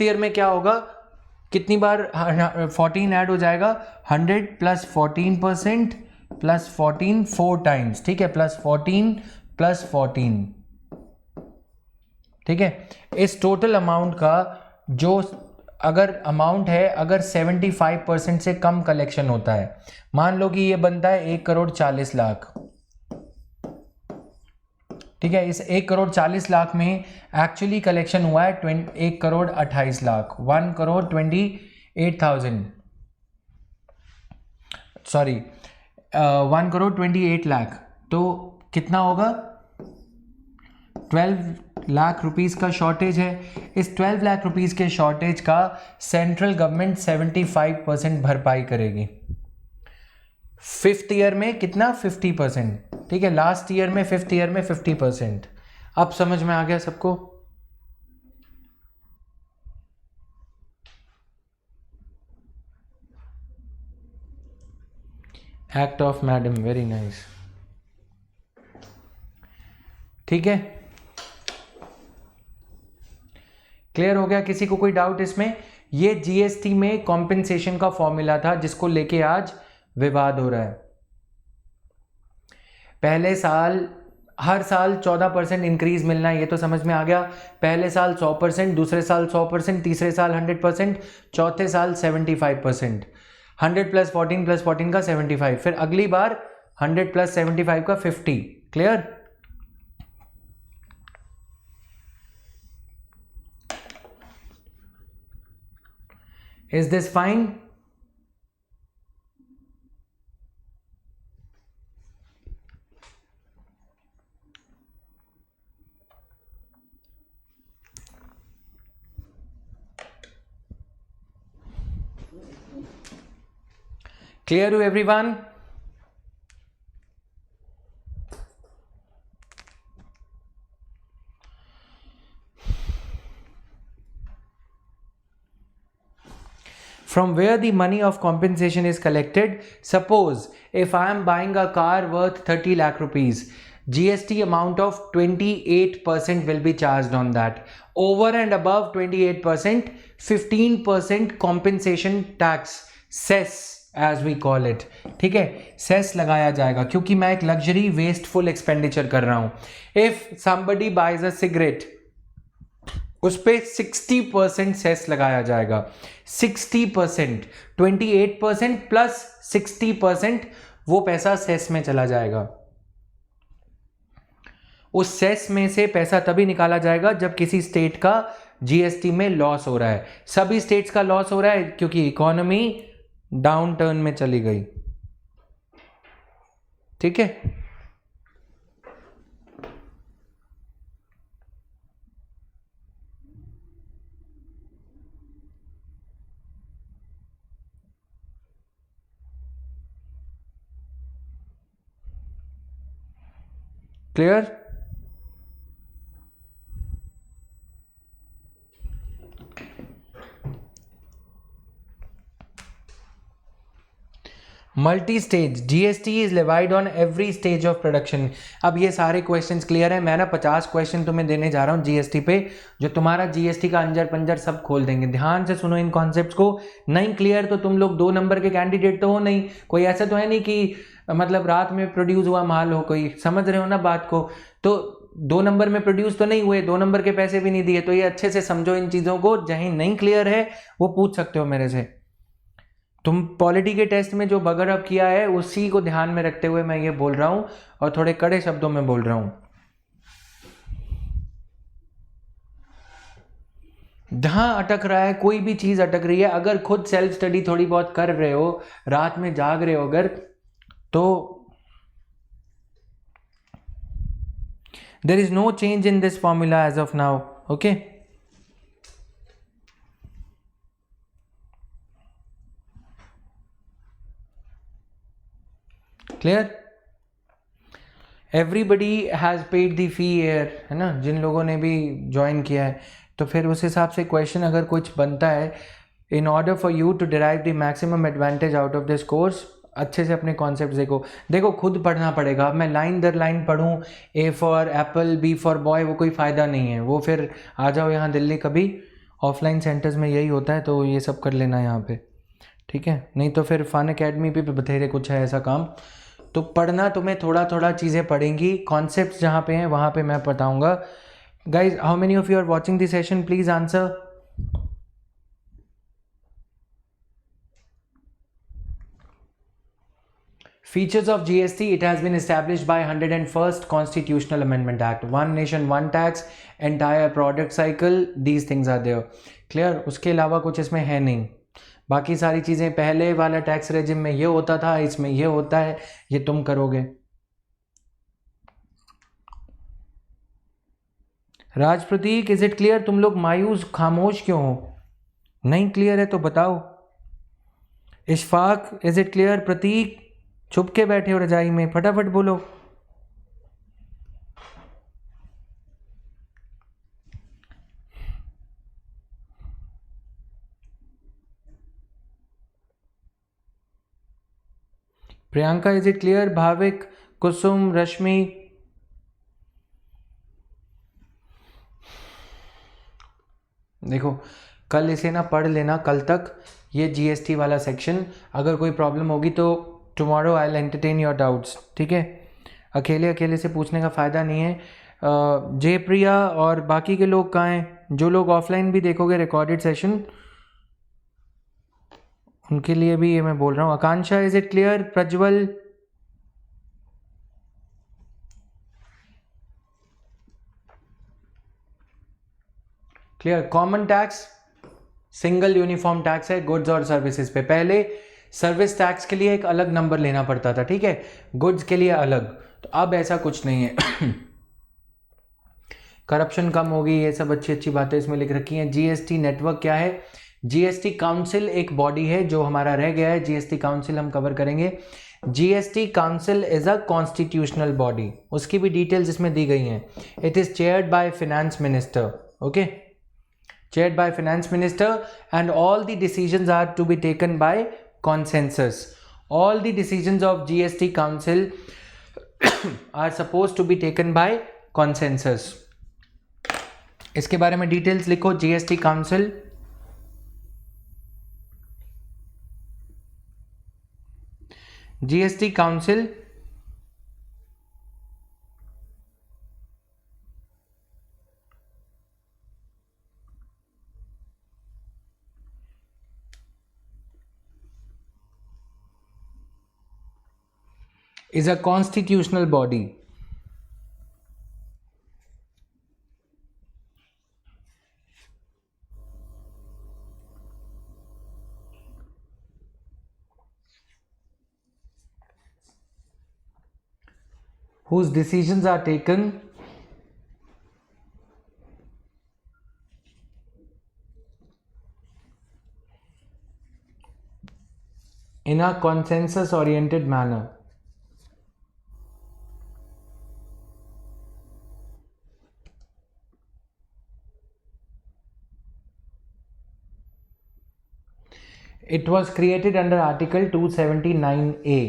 ईयर में क्या होगा, कितनी बार 14 ऐड हो जाएगा, 100 + 14% + 14 4 टाइम्स। ठीक है, +14 + 14। ठीक है, इस टोटल अमाउंट का जो अगर अमाउंट है, अगर 75% से कम कलेक्शन होता है, मान लो कि ये बनता है 1 करोड़ 40 लाख। ठीक है, इस 1 करोड़ 40 लाख में एक्चुअली कलेक्शन हुआ है 1 करोड़ 28 लाख, 1 करोड़ 28,000, सॉरी 1 करोड़ 28 लाख। तो कितना होगा, 12 लाख रुपीस का शॉर्टेज है। इस 12 लाख रुपीस के शॉर्टेज का सेंट्रल गवर्नमेंट 75% भरपाई करेगी। फिफ्थ ईयर में कितना, 50%। ठीक है, लास्ट ईयर में फिफ्थ ईयर में 50%। अब समझ में आ गया सबको। Act of madam, very nice. ठीक है, क्लियर हो गया। किसी को कोई डाउट इसमें? ये जीएसटी में कॉम्पेंसेशन का फॉर्मूला था जिसको लेके आज विवाद हो रहा है। पहले साल, हर साल 14% इंक्रीज मिलना है, ये तो समझ में आ गया। पहले साल 100%, दूसरे साल 100%, तीसरे साल 100%, चौथे साल 75%। 100 + 14 + 14 का 75, फिर अगली बार 100 + 75 का 50। Clear? Is this fine? Clear to everyone? From where the money of compensation is collected? Suppose if I am buying a car worth 30 lakh rupees, GST amount of 28% will be charged on that. Over and above 28%, 15% compensation tax, cess as we call it. ठीक है, cess लगाया जाएगा क्योंकि मैं एक luxury wasteful expenditure कर रहा हूं। If somebody buys a cigarette, उस पर 60% सेस लगाया जाएगा। 60%, 28% प्लस 60%, वो पैसा सेस में चला जाएगा। उस सेस में से पैसा तभी निकाला जाएगा जब किसी स्टेट का जीएसटी में लॉस हो रहा है। सभी स्टेट्स का लॉस हो रहा है क्योंकि इकोनॉमी डाउन टर्न में चली गई। ठीक है, clear? Multi stage GST is levied on every stage of production. अब ये सारे क्वेश्चंस क्लियर है? मैं ना 50 क्वेश्चन तुम्हें देने जा रहा हूँ जीएसटी पे, जो तुम्हारा जीएसटी का अंजर पंजर सब खोल देंगे। ध्यान से सुनो इन कॉन्सेप्ट्स को। नहीं क्लियर तो तुम लोग 2 नंबर के कैंडिडेट तो हो नहीं। कोई ऐसा तो है नहीं कि मतलब रात में प्रोड्यूस हुआ माल हो, कोई समझ रहे हो ना बात को। तो 2 नंबर में प्रोड्यूस तो नहीं हुए, 2 नंबर के पैसे भी नहीं दिए। तो ये अच्छे से समझो इन चीज़ों को। जहीं नहीं क्लियर है वो पूछ सकते हो मेरे से। तुम पॉलिटी के टेस्ट में जो बगर अप किया है उसी को ध्यान में रखते हुए मैं ये बोल रहा हूं और थोड़े कड़े शब्दों में बोल रहा हूं। जहां अटक रहा है, कोई भी चीज अटक रही है, अगर खुद सेल्फ स्टडी थोड़ी बहुत कर रहे हो, रात में जाग रहे हो अगर, तो There is no change in this formula as of now. Okay. Clear? Everybody has paid the fee here, है ना, जिन लोगों ने भी ज्वाइन किया है. तो फिर उस हिसाब से क्वेश्चन अगर कुछ बनता है, in order for you to derive the maximum advantage out of this course, अच्छे से अपने कॉन्सेप्ट देखो खुद पढ़ना पड़ेगा. अब मैं लाइन दर लाइन पढ़ूँ, A for apple, B for boy, वो कोई फ़ायदा नहीं है. वो फिर आ जाओ यहाँ दिल्ली कभी, ऑफलाइन सेंटर्स में यही होता है, तो ये सब कर लेना यहाँ पे, ठीक है. नहीं तो फिर फन अकेडमी पे बथेरे कुछ है ऐसा काम. तो पढ़ना तुम्हें थोड़ा थोड़ा चीज़ें पढ़ेंगी, कॉन्सेप्ट्स जहाँ पे हैं वहाँ पे मैं बताऊँगा. Guys, how many of you are watching this session? Please answer. Features of GST: it has been established by 101st Constitutional Amendment Act. One nation, one tax, entire product cycle. These things are there. Clear? उसके अलावा कुछ इसमें है नहीं. बाकी सारी चीज़ें, पहले वाला टैक्स रेजिम में ये होता था, इसमें ये होता है, ये तुम करोगे. राज प्रतीक, इज इट क्लियर? तुम लोग मायूस खामोश क्यों हो? नहीं क्लियर है तो बताओ. Ishfaq, is it clear? Prateek, छुप के बैठे हो रजाई में, फटाफट बोलो. Priyanka, is it clear? Bhavik, Kusum, Rashmi, देखो कल इसे ना पढ़ लेना, कल तक ये जीएसटी वाला सेक्शन. अगर कोई प्रॉब्लम होगी तो tomorrow I will entertain your doubts, ठीक है. अकेले से पूछने का फ़ायदा नहीं है. जय प्रिया और बाकी के लोग कहाँ हैं? जो लोग ऑफलाइन भी देखोगे रिकॉर्डेड सेशन, उनके लिए भी ये मैं बोल रहा हूँ. Akanksha, is it clear? Prajwal, clear? Common tax single uniform tax है गुड्स और सर्विसेज पे. पहले सर्विस टैक्स के लिए एक अलग नंबर लेना पड़ता था, ठीक है, गुड्स के लिए अलग. तो अब ऐसा कुछ नहीं है. करप्शन कम होगी, ये सब अच्छी अच्छी बातें इसमें लिख रखी हैं. जीएसटी नेटवर्क क्या है? जीएसटी काउंसिल एक बॉडी है जो हमारा रह गया है. जीएसटी काउंसिल हम कवर करेंगे. GST council is a constitutional body, उसकी भी डिटेल्स इसमें दी गई हैं. It is chaired by finance minister. Okay, chaired by finance minister, and all the decisions are to be taken by consensus. All the decisions of GST council are supposed to be taken by consensus. इसके बारे में details लिखो. GST council, GST council is a constitutional body. Whose decisions are taken in a consensus oriented manner. It was created under Article 279A.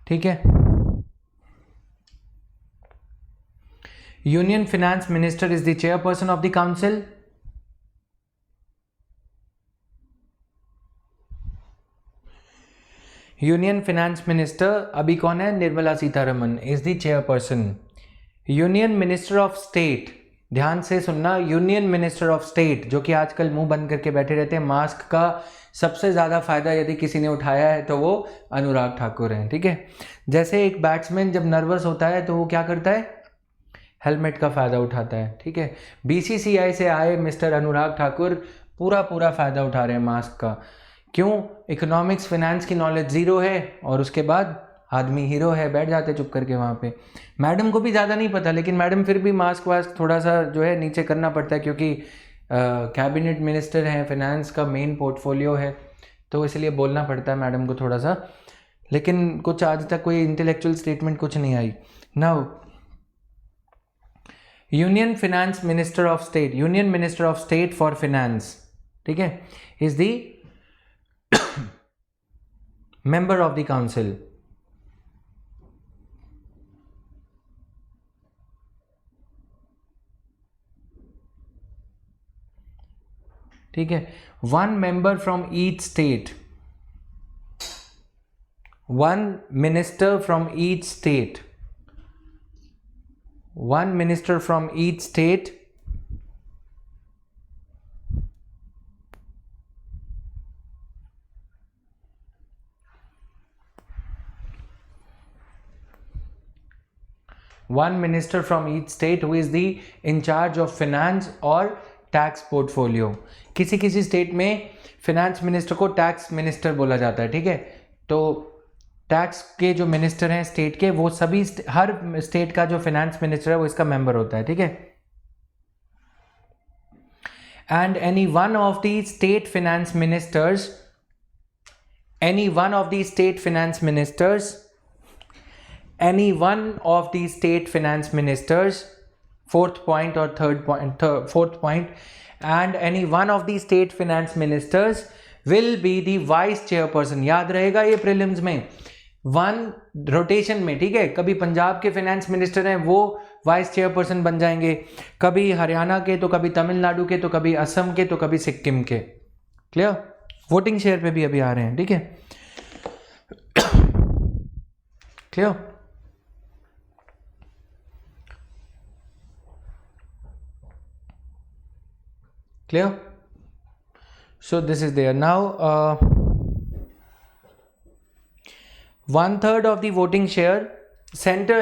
ठीक है. Union finance minister is the chairperson of the council. Union finance minister अभी कौन है? Nirmala Sitharaman is the chairperson. Union minister of state, ध्यान से सुनना, union minister of state, जो कि आजकल मुंह बंद करके बैठे रहते हैं. मास्क का सबसे ज़्यादा फायदा यदि किसी ने उठाया है तो वो अनुराग ठाकुर हैं, ठीक है. जैसे एक बैट्समैन जब नर्वस होता है तो वो क्या करता है? हेलमेट का फ़ायदा उठाता है, ठीक है। बीसीसीआई से आए मिस्टर अनुराग ठाकुर पूरा फ़ायदा उठा रहे हैं मास्क का। क्यों? इकोनॉमिक्स फिनेंस की नॉलेज ज़ीरो है और उसके बाद आदमी हीरो है, बैठ जाते चुप करके वहाँ पे। मैडम को भी ज़्यादा नहीं पता, लेकिन मैडम फिर भी मास्क वास्क थोड़ा सा जो है नीचे करना पड़ता है, क्योंकि कैबिनेट मिनिस्टर हैं, फिनेंस का मेन पोर्टफोलियो है, तो इसलिए बोलना पड़ता है मैडम को थोड़ा सा। लेकिन कुछ आज तक कोई इंटेलेक्चुअल स्टेटमेंट कुछ नहीं आई। Now union finance minister of state, union minister of state for finance, ठीक है, is the member of the council, ठीक है। One member from each state, one minister from each state, one minister from each state one minister from each state who is the in charge of finance और tax portfolio. किसी किसी state में finance minister को tax minister बोला जाता है, ठीक है। तो टैक्स के जो मिनिस्टर हैं स्टेट के, वो सभी हर स्टेट का जो फिनेंस मिनिस्टर है वो इसका मेंबर होता है, ठीक है। And any one of the state finance ministers, any one of the state finance ministers, any one of the state finance ministers, fourth point or fourth point, and any one of the state finance ministers will be the vice chairperson। याद रहेगा ये prelims में, one rotation में, ठीक है। कभी पंजाब के finance minister हैं वो वाइस चेयरपर्सन बन जाएंगे, कभी हरियाणा के, तो कभी तमिलनाडु के, तो कभी असम के, तो कभी सिक्किम के। क्लियर? वोटिंग शेयर पे भी अभी आ रहे हैं, ठीक है। Clear? Clear? So this is there now. 1/3 of the voting share central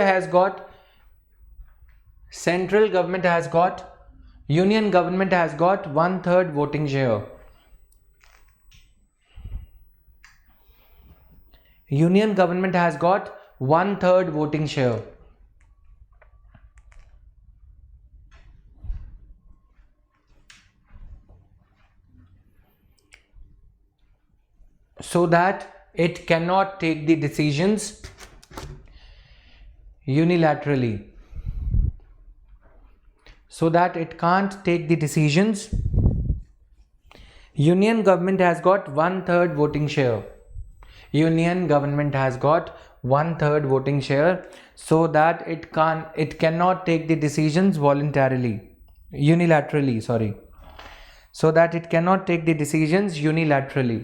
government has got, union government has got 1/3 voting share. Union government has got 1/3 voting share. So that it cannot take the decisions unilaterally. So that it can't take the decisions. Union government has got 1/3 voting share. Union government has got 1/3 voting share, so that it cannot take the decisions unilaterally. So that it cannot take the decisions unilaterally.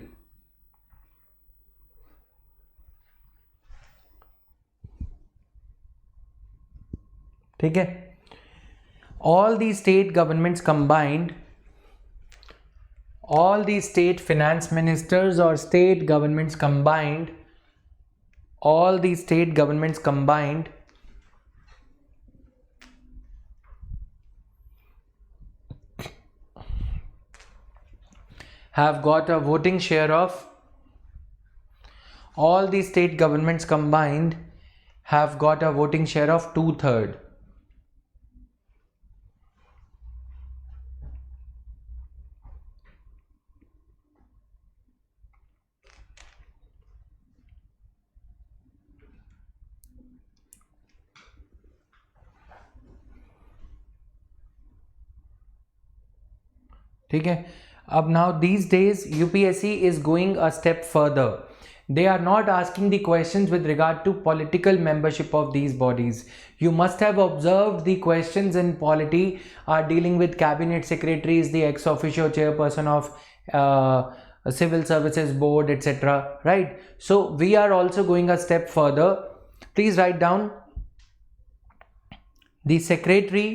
ठीक है। all the state governments combined, all the state finance ministers or state governments combined, all the state governments combined have got a voting share of, all the state governments combined have got a voting share of 2/3। ठीक है। अब now these days UPSC is going a step further. They are not asking the questions with regard to political membership of these bodies. You must have observed the questions in polity are dealing with cabinet secretaries, the ex officio chairperson of civil services board, etc. Right? So we are also going a step further. Please write down the secretary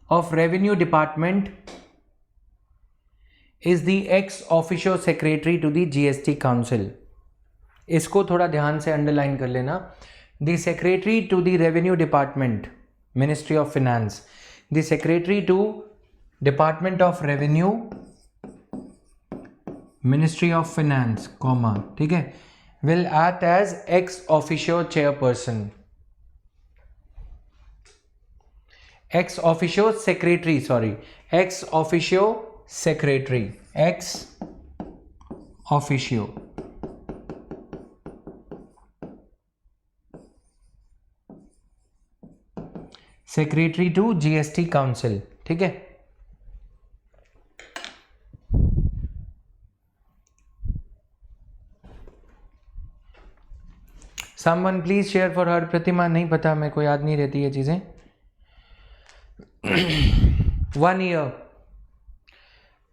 of revenue department is the ex officio secretary to the GST council। इसको थोड़ा ध्यान से underline कर लेना। The secretary to the revenue department Ministry of Finance. The secretary to Department of Revenue, Ministry of Finance, comma, ठीक है, will act as ex officio chairperson. Ex officio secretary, sorry, ex officio secretary, ex officio secretary to GST Council, ठीक है. Someone please share for her. प्रतिमा, नहीं पता, मेरे को याद नहीं रहती ये चीजें. 1 year.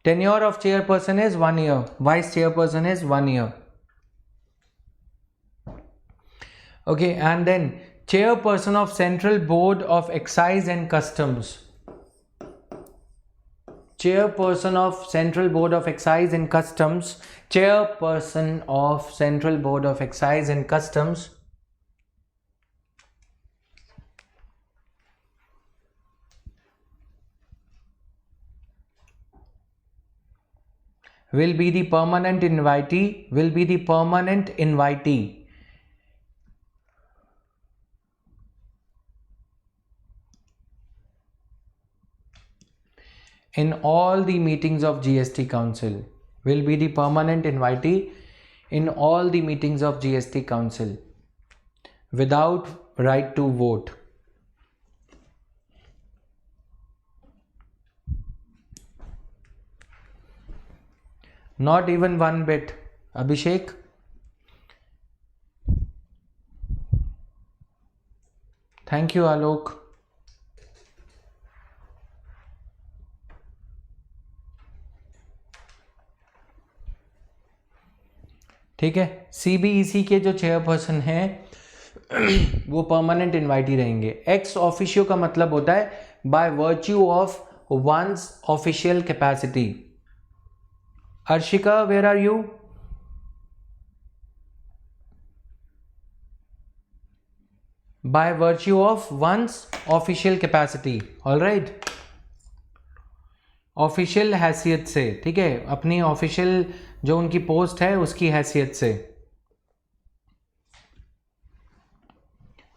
Tenure of chairperson is 1 year. Vice chairperson is 1 year. Okay, and then chairperson of Central Board of Excise and Customs. Chairperson of Central Board of Excise and Customs. Chairperson of Central Board of Excise and Customs will be the permanent invitee, in all the meetings of GST Council, will be the permanent invitee in all the meetings of GST Council without right to vote. Not even one bit. Abhishek? Thank you, Alok. ठीक है. CBEC के जो chairperson हैं वो permanent invitee रहेंगे. Ex officio का मतलब होता है by virtue of one's official capacity. Arshika, where are you? By virtue of one's official capacity. All right. Official हैसियत से, ठीक है, अपनी ऑफिशियल जो उनकी पोस्ट है उसकी हैसियत से.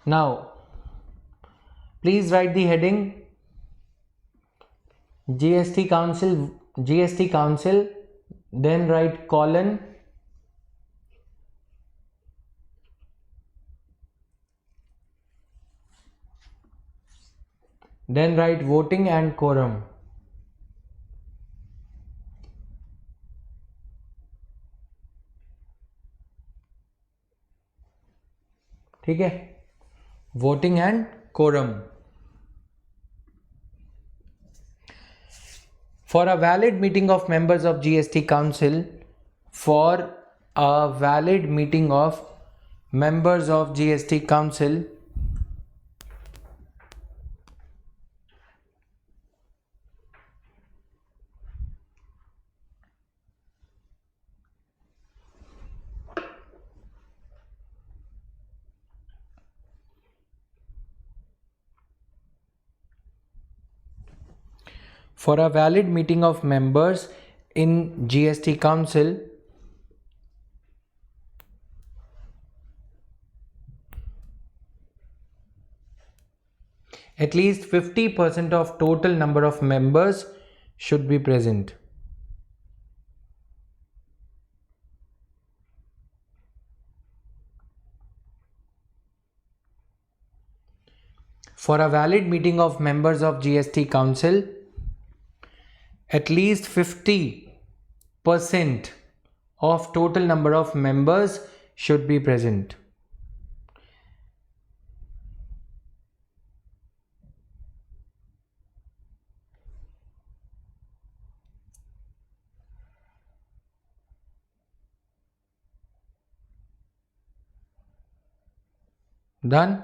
Now please right the heading GST Council, then write colon then write voting and quorum. ठीक है, voting and quorum. For a valid meeting of members of GST Council, for a valid meeting of members in GST Council, at least 50% of total number of members should be present. For a valid meeting of members of GST Council, at least 50% of total number of members should be present. Done?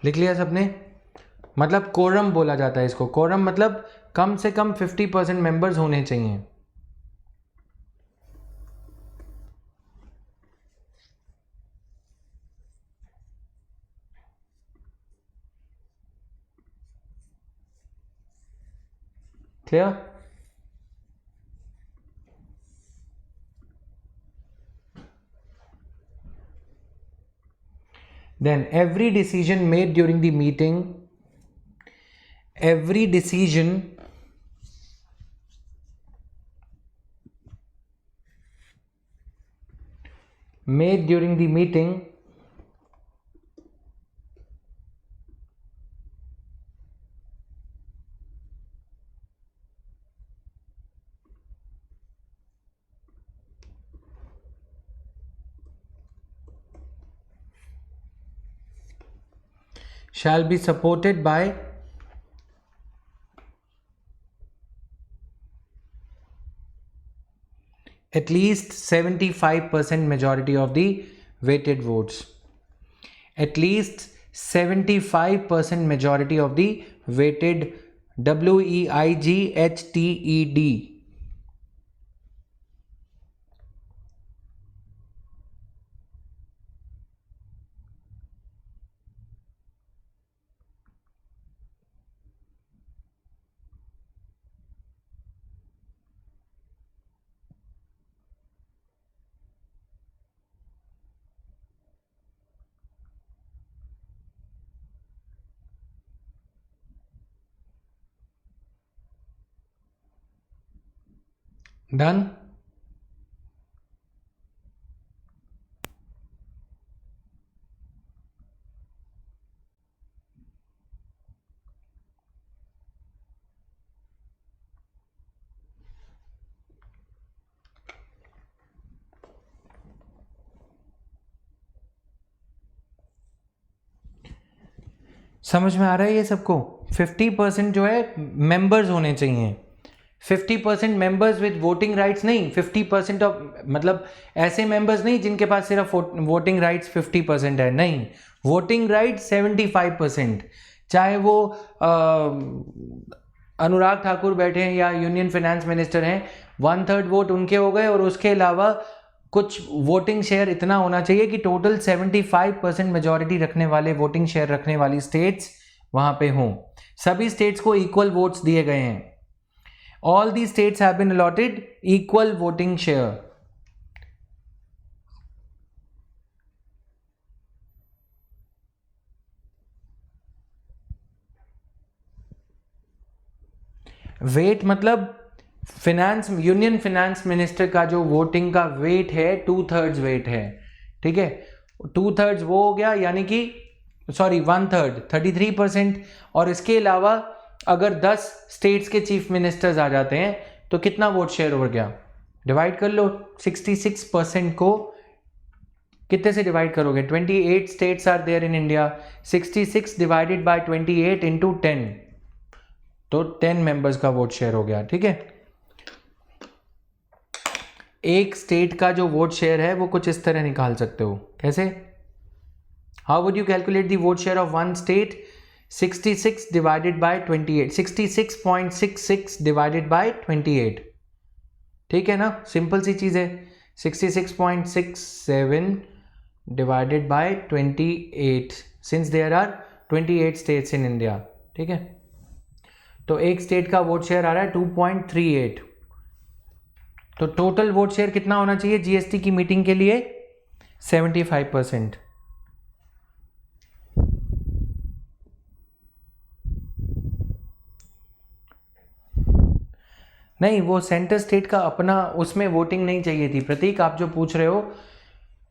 लिख लिया सबने? मतलब quorum बोला जाता है इसको। Quorum मतलब कम से कम 50% मेंबर्स होने चाहिए। Clear? Then every decision made during the meeting, every decision made during the meeting shall be supported by at least 75% majority of the weighted votes. At least 75% majority of the weighted, WEIGHTED. Done? समझ में आ रहा है ये सबको? 50% जो है members होने चाहिए। 50% मेंबर्स विद वोटिंग राइट्स नहीं, 50% ऑफ, मतलब ऐसे मेंबर्स नहीं जिनके पास सिर्फ वोटिंग राइट्स 50% है, नहीं, वोटिंग राइट्स 75%। चाहे वो अनुराग ठाकुर बैठे हैं या यूनियन फाइनेंस मिनिस्टर हैं, 1/3 वोट उनके हो गए, और उसके अलावा कुछ वोटिंग शेयर इतना होना चाहिए कि टोटल 75% मेजॉरिटी रखने वाले, वोटिंग शेयर रखने वाली स्टेट्स वहां पे हों। सभी स्टेट्स को इक्वल वोट्स दिए गए हैं। All these states have been allotted equal voting share. Weight मतलब फिनेंस, यूनियन फाइनेंस मिनिस्टर का जो वोटिंग का वेट है 2/3 वेट है, ठीक है। 2/3 वो हो गया, यानी कि सॉरी 1/3 33%। और इसके अलावा अगर 10 स्टेट्स के चीफ मिनिस्टर्स आ जाते हैं तो कितना वोट शेयर हो गया? डिवाइड कर लो। 66% को कितने से डिवाइड करोगे? 28 states are there in India, 66 divided by 28 into 10, तो 10 मेंबर्स का वोट शेयर हो गया, ठीक है। एक स्टेट का जो वोट शेयर है वो कुछ इस तरह निकाल सकते हो। कैसे? How would you calculate the vote share of one state? 66 divided by 28, 66.66 divided by 28, ठीक है ना, सिंपल सी चीज है। 66.67 divided by 28, since there are 28 states in India, ठीक है। तो एक स्टेट का वोट शेयर आ रहा है 2.38, तो टोटल वोट शेयर कितना होना चाहिए जीएसटी की मीटिंग के लिए? 75%। नहीं, वो सेंटर स्टेट का अपना, उसमें वोटिंग नहीं चाहिए थी। प्रतीक, आप जो पूछ रहे हो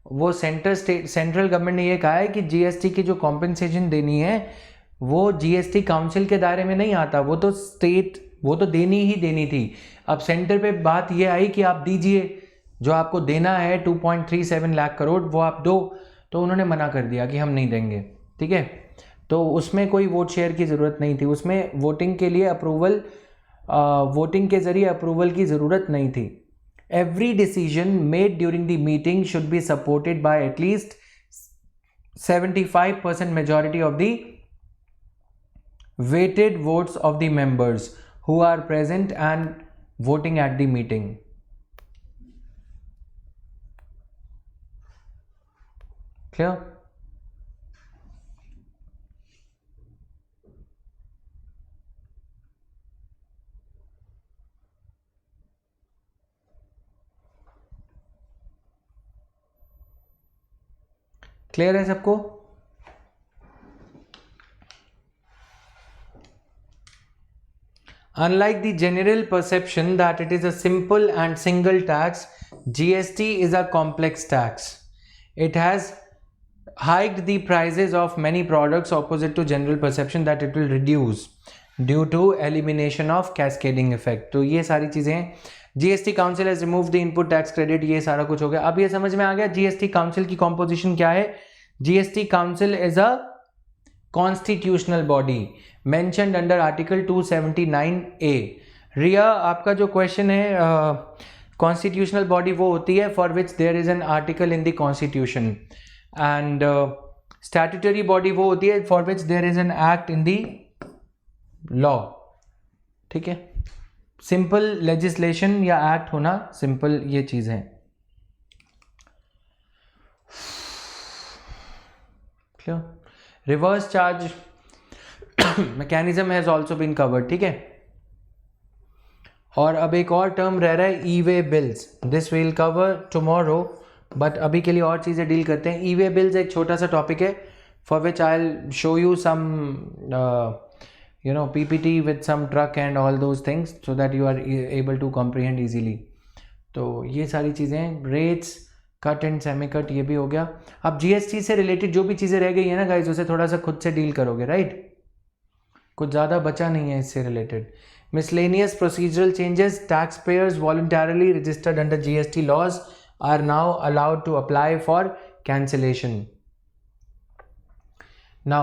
वो सेंट्रल गवर्नमेंट ने ये कहा है कि जीएसटी की जो कॉम्पेंसेशन देनी है वो जीएसटी काउंसिल के दायरे में नहीं आता, वो तो स्टेट, वो तो देनी ही देनी थी। अब सेंटर पे बात ये आई कि आप दीजिए, जो आपको देना है 2.37 लाख करोड़ वो आप दो, तो उन्होंने मना कर दिया कि हम नहीं देंगे, ठीक है। तो उसमें कोई वोट शेयर की ज़रूरत नहीं थी, उसमें वोटिंग के लिए अप्रूवल, वोटिंग के जरिए अप्रूवल की ज़रूरत नहीं थी। Every decision made during the meeting should be supported by at least 75% majority of the weighted votes of the members who are present and voting at the meeting. Clear? Clear है सबको? Unlike the general perception that it is a simple and single tax, GST is a complex tax. It has hiked the prices of many products opposite to general perception that it will reduce due to elimination of cascading effect. तो ये सारी चीज़ें हैं. GST Council has removed the input tax credit. ये सारा कुछ हो गया. अब ये समझ में आ गया GST Council की composition क्या है. GST Council is a constitutional body mentioned under Article 279A. रिया आपका जो क्वेश्चन है कॉन्स्टिट्यूशनल बॉडी वो होती है for which there is an article in the constitution, and statutory body वो होती है for which there is an act in the law. ठीक है, सिंपल लेजिस्लेशन या एक्ट होना सिंपल ये चीज़ है. Clear? Reverse charge mechanism has also been covered. ठीक है, और अब एक और टर्म रह रहा है e way bills. This will cover tomorrow, but अभी के लिए और चीज़ें डील करते हैं. ई वे बिल्स एक छोटा सा टॉपिक है for which I will show you some PPT with some truck and all those things so that you are able to comprehend easily. तो ये सारी चीज़ें, rates, cut and semi cut, ये भी हो गया. अब GST से रिलेटेड जो भी चीज़ें रह गई है ना गाइज, उसे थोड़ा सा खुद से डील करोगे, राइट? कुछ ज़्यादा बचा नहीं है इससे related. Miscellaneous procedural changes. Taxpayers voluntarily registered under GST laws are now allowed to apply for cancellation. Now,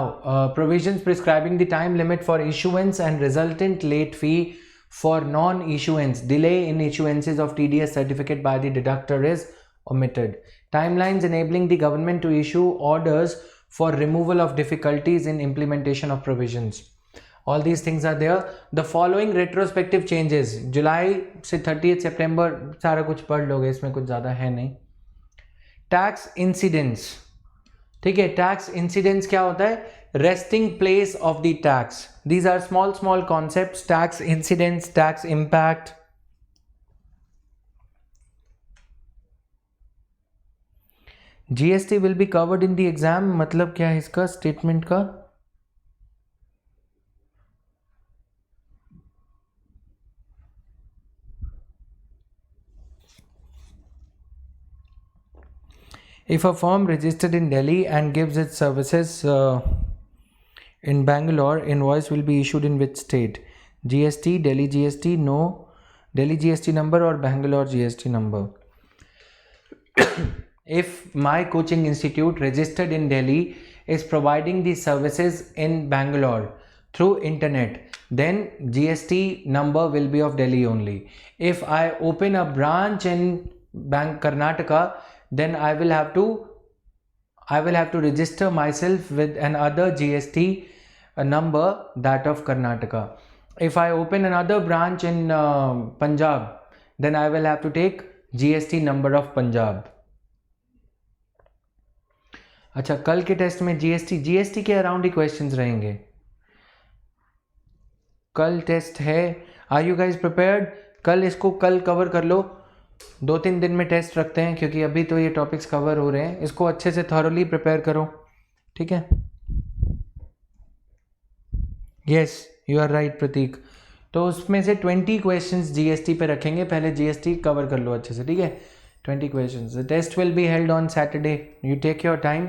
provisions prescribing the time limit for issuance and resultant late fee for non-issuance, delay in issuances of TDS certificate by the deductor is omitted. Timelines enabling the government to issue orders for removal of difficulties in implementation of provisions. All these things are there. The following retrospective changes. जुलाई से 30 सितंबर सारा कुछ पढ़ लोगे, इसमें कुछ ज़्यादा है नहीं. Tax incidents. ठीक है, टैक्स इंसिडेंट्स क्या होता है? Resting place of the tax. These are small small concepts. Tax incidents, tax impact. GST will be covered in the exam. मतलब क्या है इसका स्टेटमेंट का? If a firm registered in Delhi and gives its services in Bangalore, invoice will be issued in which state? GST, Delhi GST, no. Delhi GST number or Bangalore GST number? If my coaching institute registered in Delhi is providing the services in Bangalore through internet, then GST number will be of Delhi only. If I open a branch in Karnataka, then I will have to register myself with another GST number, that of Karnataka. If I open another branch in Punjab, then I will have to take GST number of Punjab. अच्छा, कल के test में GST के around ही questions रहेंगे. कल test है. Are you guys prepared? कल इसको कल कवर कर लो. 2-3 दिन में टेस्ट रखते हैं क्योंकि अभी तो ये टॉपिक्स कवर हो रहे हैं. इसको अच्छे से थॉरली प्रिपेयर करो. ठीक है? यस, यू आर राइट प्रतीक. तो उसमें से 20 क्वेश्चंस GST पे रखेंगे. पहले GST कवर कर लो अच्छे से. ठीक है? 20 questions. The test will be held on Saturday. You take your time,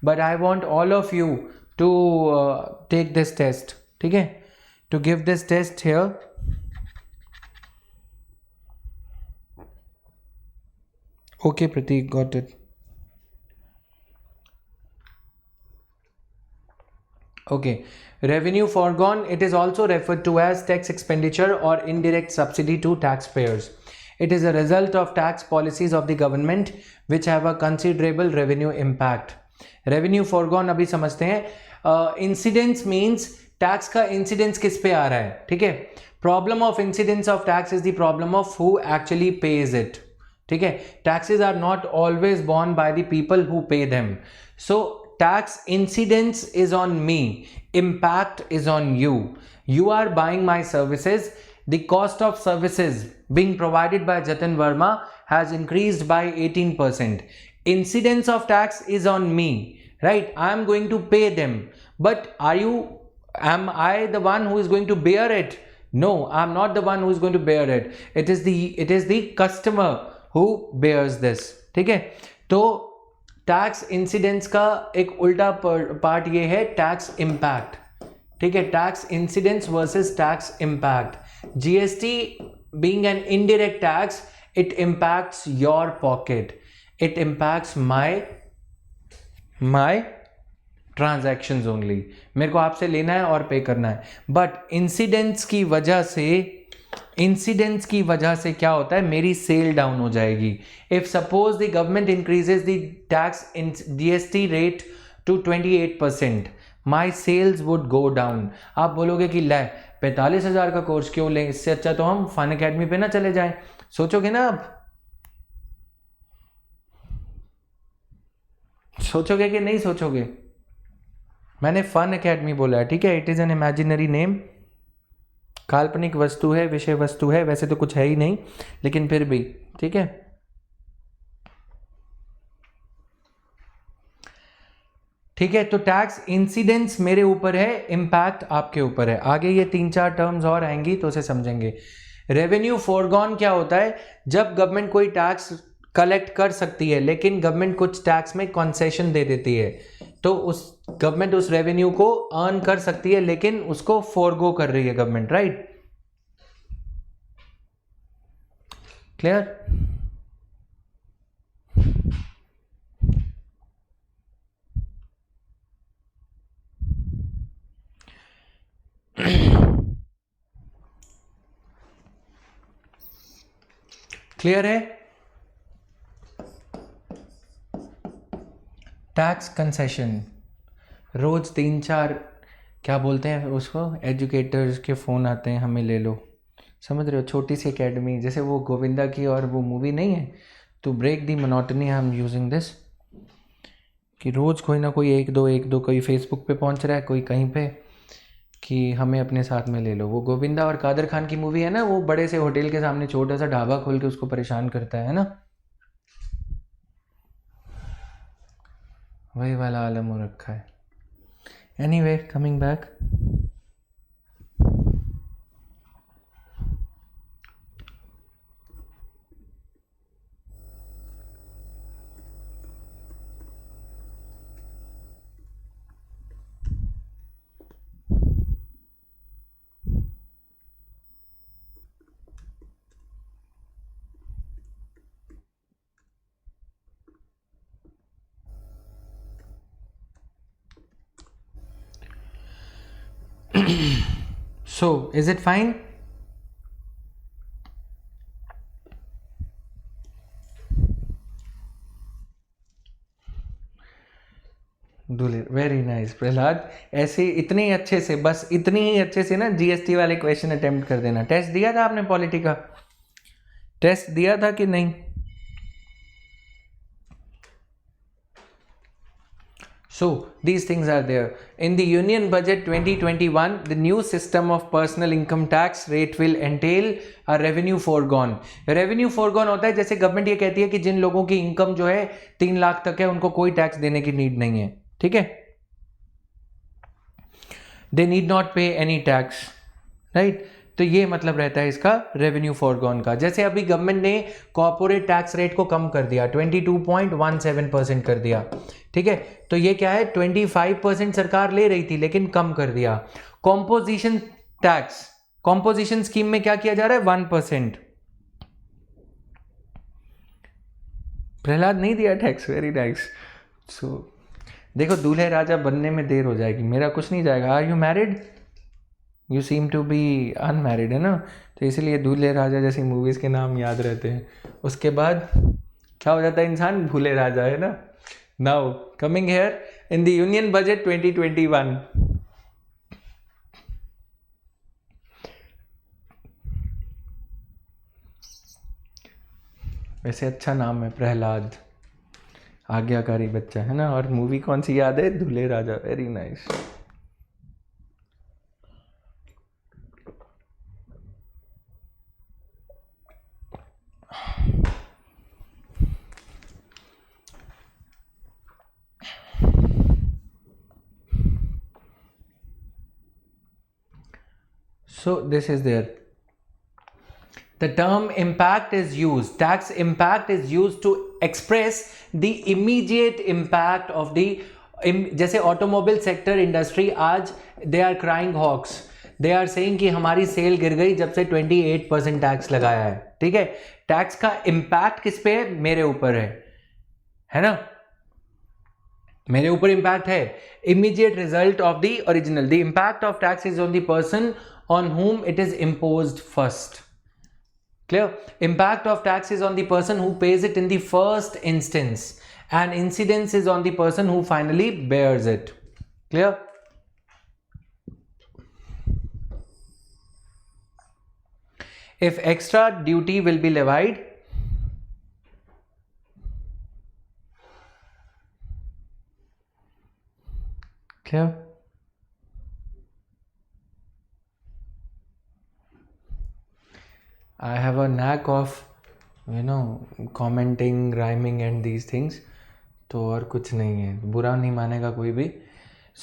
but I want all of you to take this test. ठीक है? To give this test here. Okay, Pratik, got it. Okay, revenue foregone. It is also referred to as tax expenditure or indirect subsidy to taxpayers. It is a result of tax policies of the government which have a considerable revenue impact. Revenue foregone अभी समझते हैं. Incidents means tax का incidence किस पे आ रहा है, ठीक है। Problem of incidence of tax is the problem of who actually pays it, ठीक है। Taxes are not always borne by the people who pay them. So tax incidence is on me, impact is on you. You are buying my services. The cost of services being provided by Jatin Verma has increased by 18%. Incidence of tax is on me, right? I am going to pay them, but am I the one who is going to bear it? No, I am not the one who is going to bear it. It is the customer who bears this, ठीक है। तो tax incidence का एक उल्टा part ये है tax impact, ठीक है। Tax incidence versus tax impact. GST being an indirect tax, it impacts your pocket, it impacts my transactions only. मेरे को आपसे लेना है और पे करना है, बट इंसिडेंस की वजह से क्या होता है, मेरी सेल डाउन हो जाएगी। If suppose the government increases the tax in GST rate to 28%, my sales would go down. आप बोलोगे कि ले 45,000 का कोर्स क्यों लें, इससे अच्छा तो हम फन एकेडमी पे ना चले जाएं। सोचोगे ना, आप सोचोगे कि नहीं सोचोगे? मैंने फन एकेडमी बोला है, ठीक है। It is an imaginary name, काल्पनिक वस्तु है, विषय वस्तु है, वैसे तो कुछ है ही नहीं, लेकिन फिर भी, ठीक है। ठीक है, तो टैक्स इंसिडेंस मेरे ऊपर है, इम्पैक्ट आपके ऊपर है। आगे ये 3-4 टर्म्स और आएंगी तो उसे समझेंगे। रेवेन्यू फोरगॉन क्या होता है? जब गवर्नमेंट कोई टैक्स कलेक्ट कर सकती है लेकिन गवर्नमेंट कुछ टैक्स में कंसेशन दे देती है, तो उस गवर्नमेंट उस रेवेन्यू को अर्न कर सकती है लेकिन उसको फोरगो कर रही है गवर्नमेंट, राइट? क्लियर? क्लियर है? टैक्स कंसेशन, रोज 3-4 क्या बोलते हैं उसको, एजुकेटर्स के फ़ोन आते हैं, हमें ले लो, समझ रहे हो? छोटी सी एकेडमी, जैसे वो गोविंदा की और वो मूवी नहीं है, to break the monotony I am using this, कि रोज़ कोई ना कोई एक दो कोई फेसबुक पे पहुंच रहा है, कोई कहीं पे, कि हमें अपने साथ में ले लो। वो गोविंदा और कादर खान की मूवी है ना, वो बड़े से होटल के सामने छोटा सा ढाबा खोल के उसको परेशान करता है ना, वही वाला आलम हो रखा है। Anyway, coming back, so is it fine? दूल्हे, वेरी नाइस प्रहलाद। ऐसे इतने अच्छे से, बस इतनी ही अच्छे से ना जीएसटी वाले क्वेश्चन अटेम्प्ट कर देना। टेस्ट दिया था आपने पॉलिटी का? टेस्ट दिया था कि नहीं? So these things are there. In the Union Budget 2021, the new system of personal income tax rate will entail a revenue foregone. Revenue foregone होता है जैसे गवर्नमेंट ये कहती है कि जिन लोगों की इनकम जो है 3 लाख तक है उनको कोई टैक्स देने की नीड नहीं है, ठीक है? They need not pay any tax, right? तो ये मतलब रहता है इसका रेवेन्यू फॉरगॉन का। जैसे अभी गवर्नमेंट ने कॉर्पोरेट टैक्स रेट को कम कर दिया, 22.17% कर दिया, ठीक है? तो ये क्या है, 25% सरकार ले रही थी लेकिन कम कर दिया। कॉम्पोजिशन टैक्स, कॉम्पोजिशन स्कीम में क्या किया जा रहा है, 1%। प्रहलाद नहीं दिया टैक्स, वेरी नाइस। सो देखो, दूल्हे राजा बनने में देर हो जाएगी, मेरा कुछ नहीं जाएगा। Are you married? You seem to be unmarried, है ना? तो इसीलिए दूल्हे राजा जैसी मूवीज़ के नाम याद रहते हैं। उसके बाद क्या हो जाता है इंसान, भूले राजा, है ना? Now coming here, in the union budget 2021, वैसे अच्छा नाम है प्रहलाद, आज्ञाकारी बच्चा है ना। और मूवी कौन सी याद है? दूल्हे राजा, very nice. So this is there. The term impact is used, tax impact is used to express the immediate impact of the जैसे ऑटोमोबाइल सेक्टर इंडस्ट्री आज they are crying hoax, they are saying कि हमारी cell गिर गई जब से 28% tax लगाया है। ठीक है, टैक्स का इम्पैक्ट किस पे है? मेरे ऊपर है ना, मेरे ऊपर इम्पैक्ट है। Immediate result of the original, the impact of tax is on the person on whom it is imposed first. Clear? Impact of tax is on the person who pays it in the first instance, and incidence is on the person who finally bears it. Clear? If extra duty will be levied, clear? I have a knack of, commenting, rhyming and these things. तो और कुछ नहीं है, बुरा नहीं मानेगा कोई भी.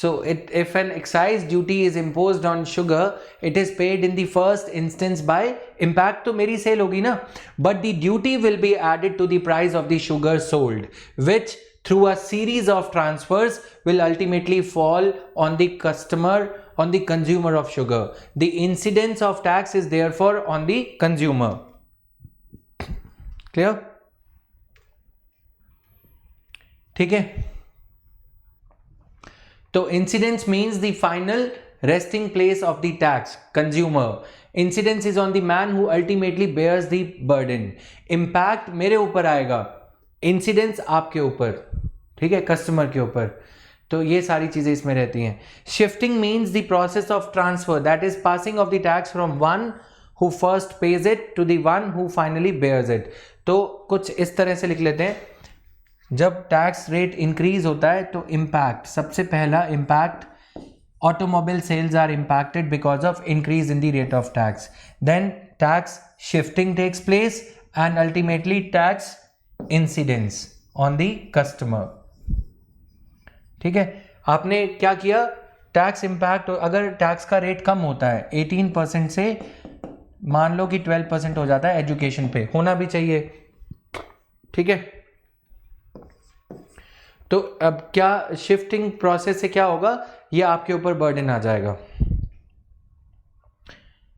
So if an excise duty is imposed on sugar, it is paid in the first instance by impact तो मेरी सेल होगी ना, but the duty will be added to the price of the sugar sold, which through a series of transfers will ultimately fall on the customer, on the consumer of sugar. The incidence of tax is therefore on the consumer. Clear? ठीक है, तो incidence means the final resting place of the tax, consumer. Incidence is on the man who ultimately bears the burden. Impact मेरे ऊपर आएगा, incidence आपके ऊपर, ठीक है, कस्टमर के ऊपर. तो ये सारी चीजें इसमें रहती हैं. Shifting means the process of transfer, that is passing of the tax from one who first pays it to the one who finally bears it. तो कुछ इस तरह से लिख लेते हैं, जब टैक्स रेट इंक्रीज होता है तो इम्पैक्ट, सबसे पहला impact, automobile sales are impacted because of increase in the rate of tax. Then tax shifting takes place and ultimately tax incidence on the customer. ठीक है, आपने क्या किया, टैक्स इम्पैक्ट, अगर टैक्स का रेट कम होता है 18% से मान लो कि 12% हो जाता है, एजुकेशन पे होना भी चाहिए. ठीक है, तो अब क्या शिफ्टिंग प्रोसेस से क्या होगा, ये आपके ऊपर बर्डन आ जाएगा.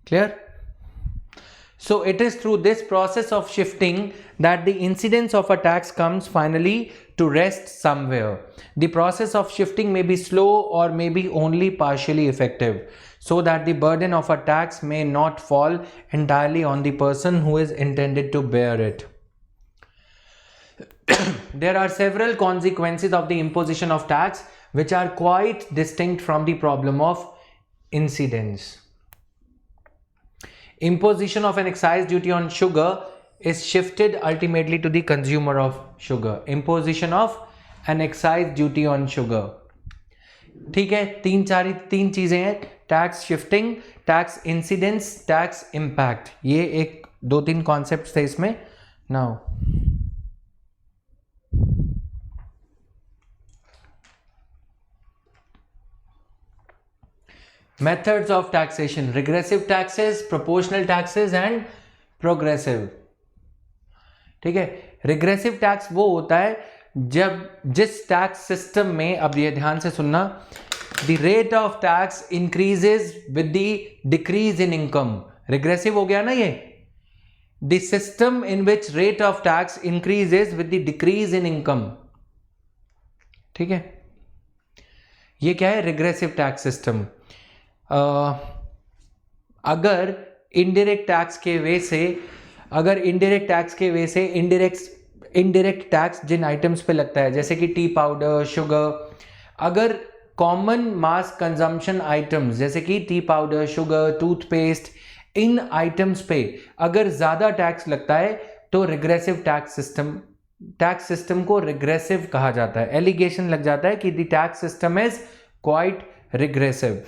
Clear? So it is through this process of shifting that the incidence of a tax comes finally to rest somewhere. The process of shifting may be slow or may be only partially effective, so that the burden of a tax may not fall entirely on the person who is intended to bear it. There are several consequences of the imposition of tax which are quite distinct from the problem of incidence. Imposition of an excise duty on sugar is shifted ultimately to the consumer of sugar. Imposition of an excise duty on sugar. ठीक है, तीन चीजें हैं, tax shifting, tax incidence, tax impact. ये एक 2-3 concept थे इसमें. Now methods of taxation: regressive taxes, proportional taxes and progressive. ठीक है, रिग्रेसिव टैक्स वो होता है जब जिस टैक्स सिस्टम में, अब ये ध्यान से सुनना, the rate of tax increases with the decrease in income. Regressive हो गया ना ये, the system in which rate of tax increases with the decrease in income. ठीक है, ये क्या है, रिग्रेसिव टैक्स सिस्टम. अगर इनडायरेक्ट टैक्स के वे से, अगर इनडायरेक्ट टैक्स के वे से इनडायरेक्ट टैक्स जिन आइटम्स पे लगता है, जैसे कि टी पाउडर, शुगर, अगर कॉमन मास कंजम्पशन आइटम्स जैसे कि टी पाउडर, शुगर, टूथपेस्ट, इन आइटम्स पे अगर ज़्यादा टैक्स लगता है तो रिग्रेसिव टैक्स सिस्टम को रिग्रेसिव कहा जाता है. एलिगेशन लग जाता है कि the tax system is quite regressive.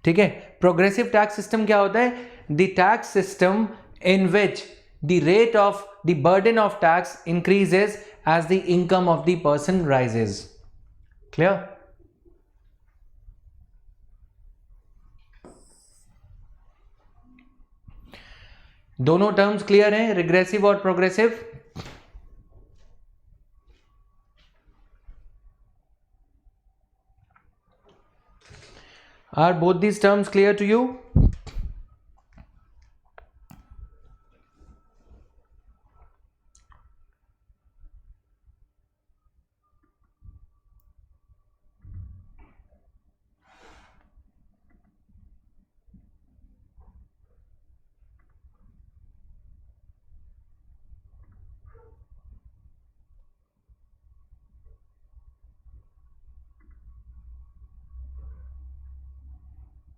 ठीक है. प्रोग्रेसिव टैक्स सिस्टम क्या होता है? The tax system in which the rate of the burden of tax increases as the income of the person rises. Clear? दोनों टर्म्स क्लियर हैं, regressive और progressive? Are both these terms clear to you?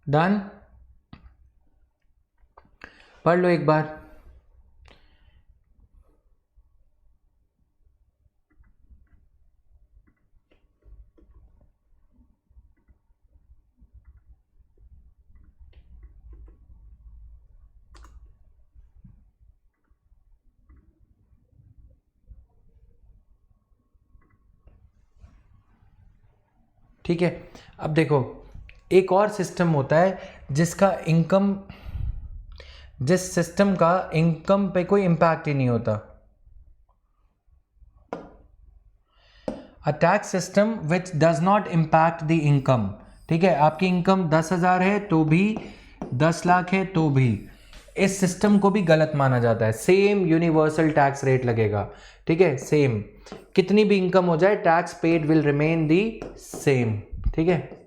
Done? पढ़ लो एक बार. ठीक है. अब देखो, एक और सिस्टम होता है जिस सिस्टम का इनकम पे कोई इंपैक्ट ही नहीं होता. A tax system which does not impact the income. ठीक है. आपकी इनकम 10,000 है तो भी, 10 लाख है तो भी, इस सिस्टम को भी गलत माना जाता है. सेम यूनिवर्सल टैक्स रेट लगेगा. ठीक है. सेम, कितनी भी इनकम हो जाए, tax paid will remain the same. ठीक है.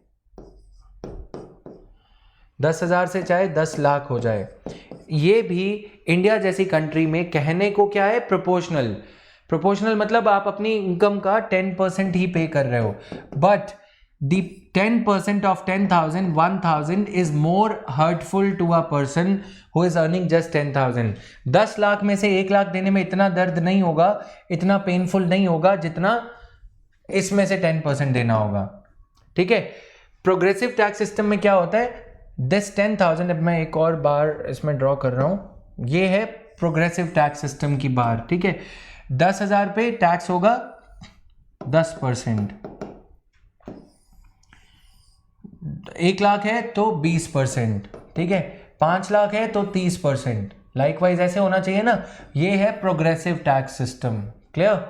10,000 से चाहे 10 लाख हो जाए. ये भी इंडिया जैसी कंट्री में कहने को क्या है? प्रोपोर्शनल मतलब आप अपनी इनकम का 10% ही पे कर रहे हो. But the 10% of 10,000, 1,000 is more hurtful to a person who is earning just 10,000. 10 lakh में से 1 लाख देने में इतना दर्द नहीं होगा, इतना पेनफुल नहीं होगा जितना इसमें से 10% देना होगा. ठीक है. प्रोग्रेसिव टैक्स सिस्टम में क्या होता है? दिस 10,000, अब मैं एक और बार इसमें ड्रॉ कर रहा हूं, ये है प्रोग्रेसिव टैक्स सिस्टम की बार. ठीक है. 10,000 पे टैक्स होगा 10%, 1 लाख है तो 20%, ठीक है. 5 लाख है तो 30%. लाइकवाइज ऐसे होना चाहिए ना. ये है प्रोग्रेसिव टैक्स सिस्टम. क्लियर?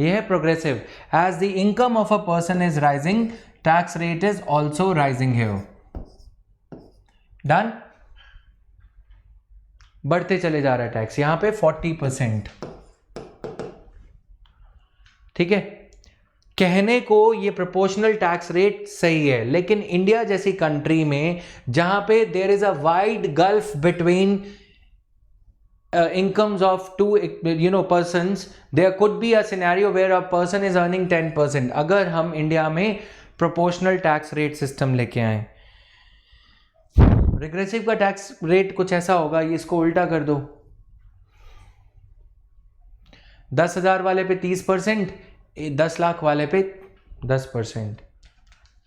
ये है progressive. As the income of a person is rising, tax rate is also rising here. Done? बढ़ते चले जा रहा है टैक्स. यहां पे 40%. ठीक है. कहने को ये प्रोपोर्शनल टैक्स रेट सही है, लेकिन इंडिया जैसी कंट्री में जहां पे there is a wide gulf between incomes of two persons, there could be a scenario where a person is earning 10%. अगर हम इंडिया में प्रोपोर्शनल टैक्स रेट सिस्टम लेके आए, रिग्रेसिव का टैक्स रेट कुछ ऐसा होगा, ये इसको उल्टा कर दो. 10,000 वाले पे 30%, 10 लाख वाले पे 10%.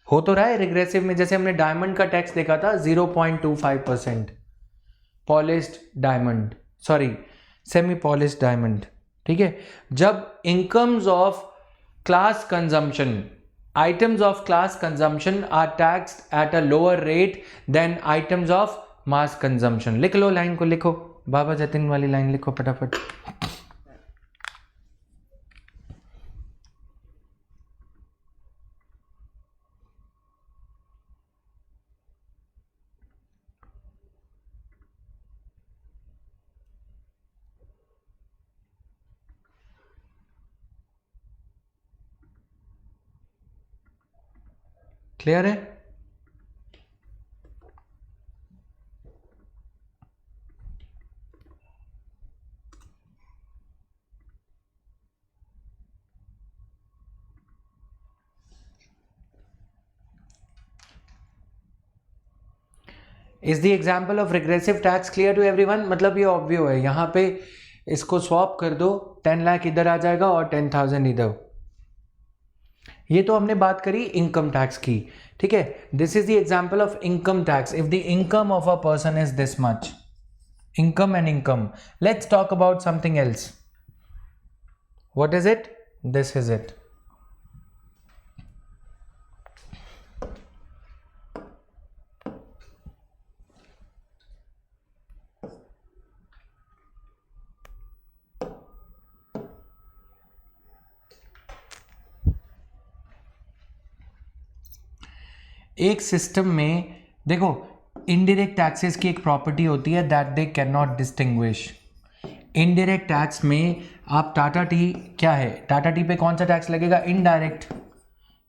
हो तो रहा है रिग्रेसिव में. जैसे हमने डायमंड का टैक्स देखा था 0.25%, polished diamond, sorry semi polish diamond. ठीक है. जब incomes of class consumption, items of class consumption are taxed at a lower rate than items of mass consumption. लिख लो, लाइन को लिखो, बाबा जतिन वाली लाइन लिखो फटाफट. क्लियर है? Is the example of regressive tax clear to everyone? मतलब ये ऑब्वियो है, यहाँ पे इसको स्वैप कर दो, 10 लाख इधर आ जाएगा और 10,000 इधर। ये तो हमने बात करी इनकम टैक्स की, ठीक है। This is the example of income tax. If the income of a person is this much, income and income. Let's talk about something else. What is it? This is it. एक system में देखो, indirect taxes की एक property होती है that they can not distinguish. Indirect tax में आप Tata T, क्या है टाटा टी पे कौन सा टैक्स लगेगा? इनडायरेक्ट,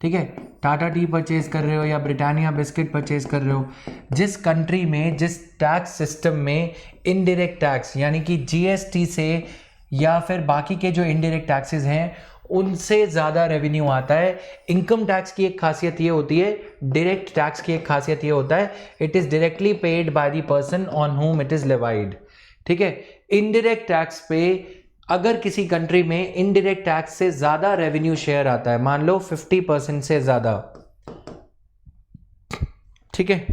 ठीक है। टाटा टी परचेज कर रहे हो या ब्रिटानिया बिस्किट परचेज कर रहे हो, जिस कंट्री में, जिस टैक्स सिस्टम में इनडायरेक्ट टैक्स यानी कि जीएसटी से या फिर बाकी के जो इनडायरेक्ट टैक्सेस हैं उनसे ज़्यादा रेवेन्यू आता है। इनकम टैक्स की एक खासियत ये होती है, डायरेक्ट टैक्स की एक खासियत ये होता है, it is directly paid by the person on हुम इट इज़ लेवाइड, ठीक है। इनडायरेक्ट टैक्स पे अगर किसी कंट्री में इनडायरेक्ट टैक्स से ज़्यादा रेवेन्यू शेयर आता है, मान लो 50% से ज़्यादा, ठीक है,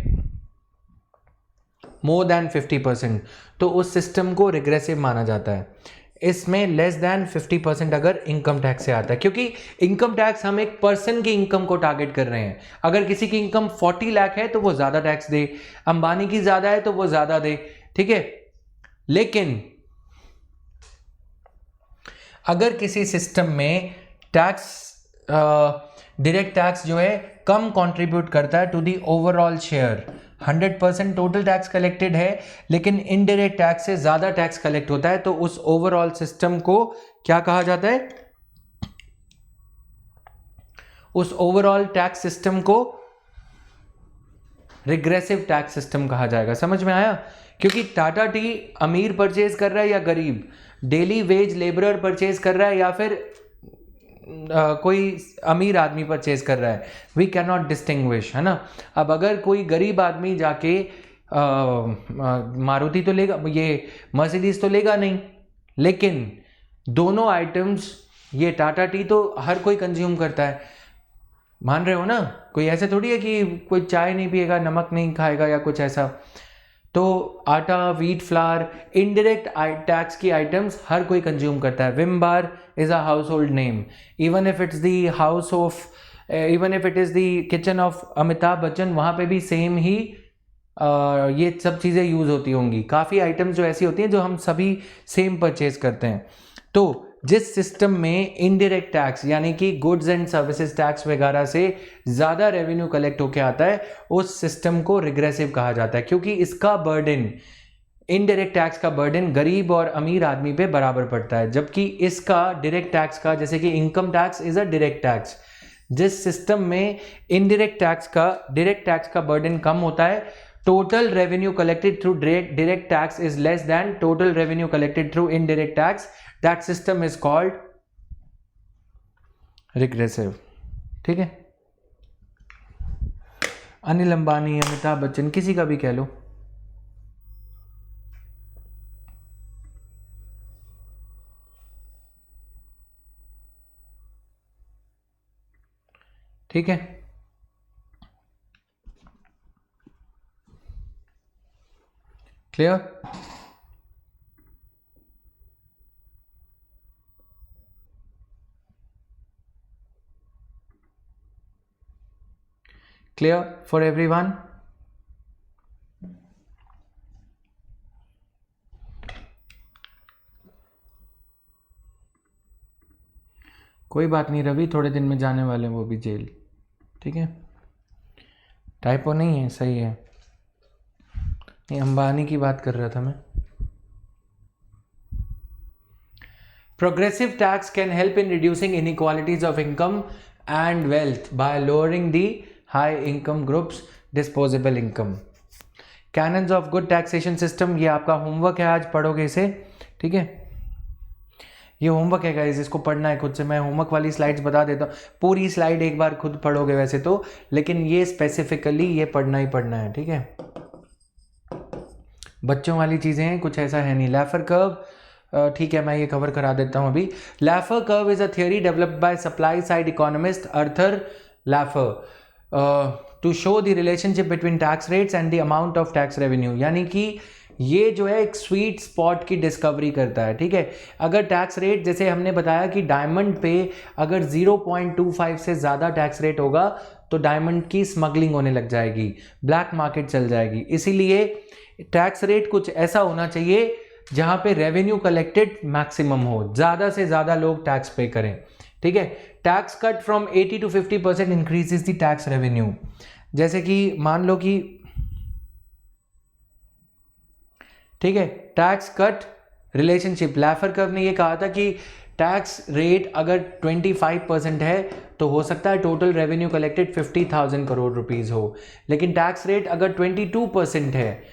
मोर देन 50%, तो उस सिस्टम को रिग्रेसिव माना जाता है। इसमें लेस देन 50% अगर इनकम टैक्स से आता है, क्योंकि इनकम टैक्स हम एक पर्सन की इनकम को टारगेट कर रहे हैं। अगर किसी की इनकम 40 लाख है तो वो ज़्यादा टैक्स दे, अंबानी की ज़्यादा है तो वो ज़्यादा दे, ठीक है। लेकिन अगर किसी सिस्टम में टैक्स, डायरेक्ट टैक्स जो है कम कंट्रीब्यूट करता है to the overall share, 100% total tax collected है लेकिन इनडायरेक्ट टैक्स से ज़्यादा टैक्स कलेक्ट होता है, तो उस ओवरऑल सिस्टम को क्या कहा जाता है? उस ओवरऑल टैक्स सिस्टम को रिग्रेसिव टैक्स सिस्टम कहा जाएगा। समझ में आया? क्योंकि टाटा टी अमीर परचेज कर रहा है या गरीब, डेली वेज लेबरर परचेज कर रहा है या फिर कोई अमीर आदमी परचेज कर रहा है, वी कैन नॉट डिस्टिंग्विश, है ना। अब अगर कोई गरीब आदमी जाके मारुति तो लेगा, ये मर्सिडीज तो लेगा नहीं, लेकिन दोनों आइटम्स, ये टाटा टी तो हर कोई कंज्यूम करता है, मान रहे हो ना। कोई ऐसे थोड़ी है कि कोई चाय नहीं पिएगा, नमक नहीं खाएगा या कुछ ऐसा। तो आटा, वीट फ्लावर, इनडायरेक्ट टैक्स की आइटम्स हर कोई कंज्यूम करता है। Vim bar is a house hold name, even if it's the house of, even if it is the kitchen of Amitabh Bachchan, वहाँ पे भी सेम ही ये सब चीज़ें यूज़ होती होंगी। काफ़ी आइटम्स जो ऐसी होती हैं जो हम सभी सेम परचेज करते हैं। तो जिस सिस्टम में इनडायरेक्ट टैक्स यानी कि गुड्स एंड सर्विसेज टैक्स वगैरह से ज़्यादा रेवेन्यू कलेक्ट होकर आता है, उस सिस्टम को रिग्रेसिव कहा जाता है, क्योंकि इसका बर्डन, इनडायरेक्ट टैक्स का बर्डन गरीब और अमीर आदमी पे बराबर पड़ता है, जबकि इसका डायरेक्ट टैक्स का, जैसे कि income tax is a direct tax, जिस सिस्टम में इनडायरेक्ट टैक्स का डायरेक्ट टैक्स का बर्डन कम होता है, total revenue collected through direct tax is less than total revenue collected through indirect tax, that system is called regressive, ठीक है। अनिल अंबानी, अमिताभ बच्चन, किसी का भी कह लो, ठीक है। क्लियर? Clear for everyone? कोई बात नहीं रवि, थोड़े दिन में जाने वाले हैं वो भी जेल, ठीक है। टाइपो नहीं है, सही है। ये अंबानी की बात कर रहा था मैं। Progressive tax can help in reducing inequalities of income and wealth by lowering the high income groups disposable income. Canons of good taxation system, ये आपका होमवर्क है, आज पढ़ोगे इसे, ठीक है। ये होमवर्क है गाइस, इसको पढ़ना है खुद से। मैं होमवर्क वाली स्लाइड्स बता देता हूँ, पूरी स्लाइड एक बार खुद पढ़ोगे वैसे तो, लेकिन ये स्पेसिफिकली ये पढ़ना ही पढ़ना है, ठीक है। बच्चों वाली चीज़ें हैं, कुछ ऐसा है नहीं। लैफर कर्व, ठीक है, मैं ये कवर करा देता हूँ अभी। Laffer curve is a theory developed by supply side economist Arthur Laffer to show the relationship between tax rates and the amount of tax revenue. यानी कि ये जो है एक स्वीट स्पॉट की डिस्कवरी करता है, ठीक है। अगर टैक्स रेट, जैसे हमने बताया कि डायमंड पे अगर 0.25 से ज़्यादा टैक्स रेट होगा तो डायमंड की स्मगलिंग होने लग जाएगी, ब्लैक मार्केट चल जाएगी। इसीलिए टैक्स रेट कुछ ऐसा होना चाहिए जहाँ पे रेवेन्यू कलेक्टेड मैक्सिमम हो, ज़्यादा से ज़्यादा लोग टैक्स पे करें, ठीक है। Tax cut from 80 to 50% increases the tax revenue. जैसे कि मान लो कि, ठीक है, टैक्स कट रिलेशनशिप, लैफर कर्व ने ये कहा था कि टैक्स रेट अगर 25% है तो हो सकता है total revenue collected 50,000 crore rupees हो, लेकिन टैक्स रेट अगर 22% है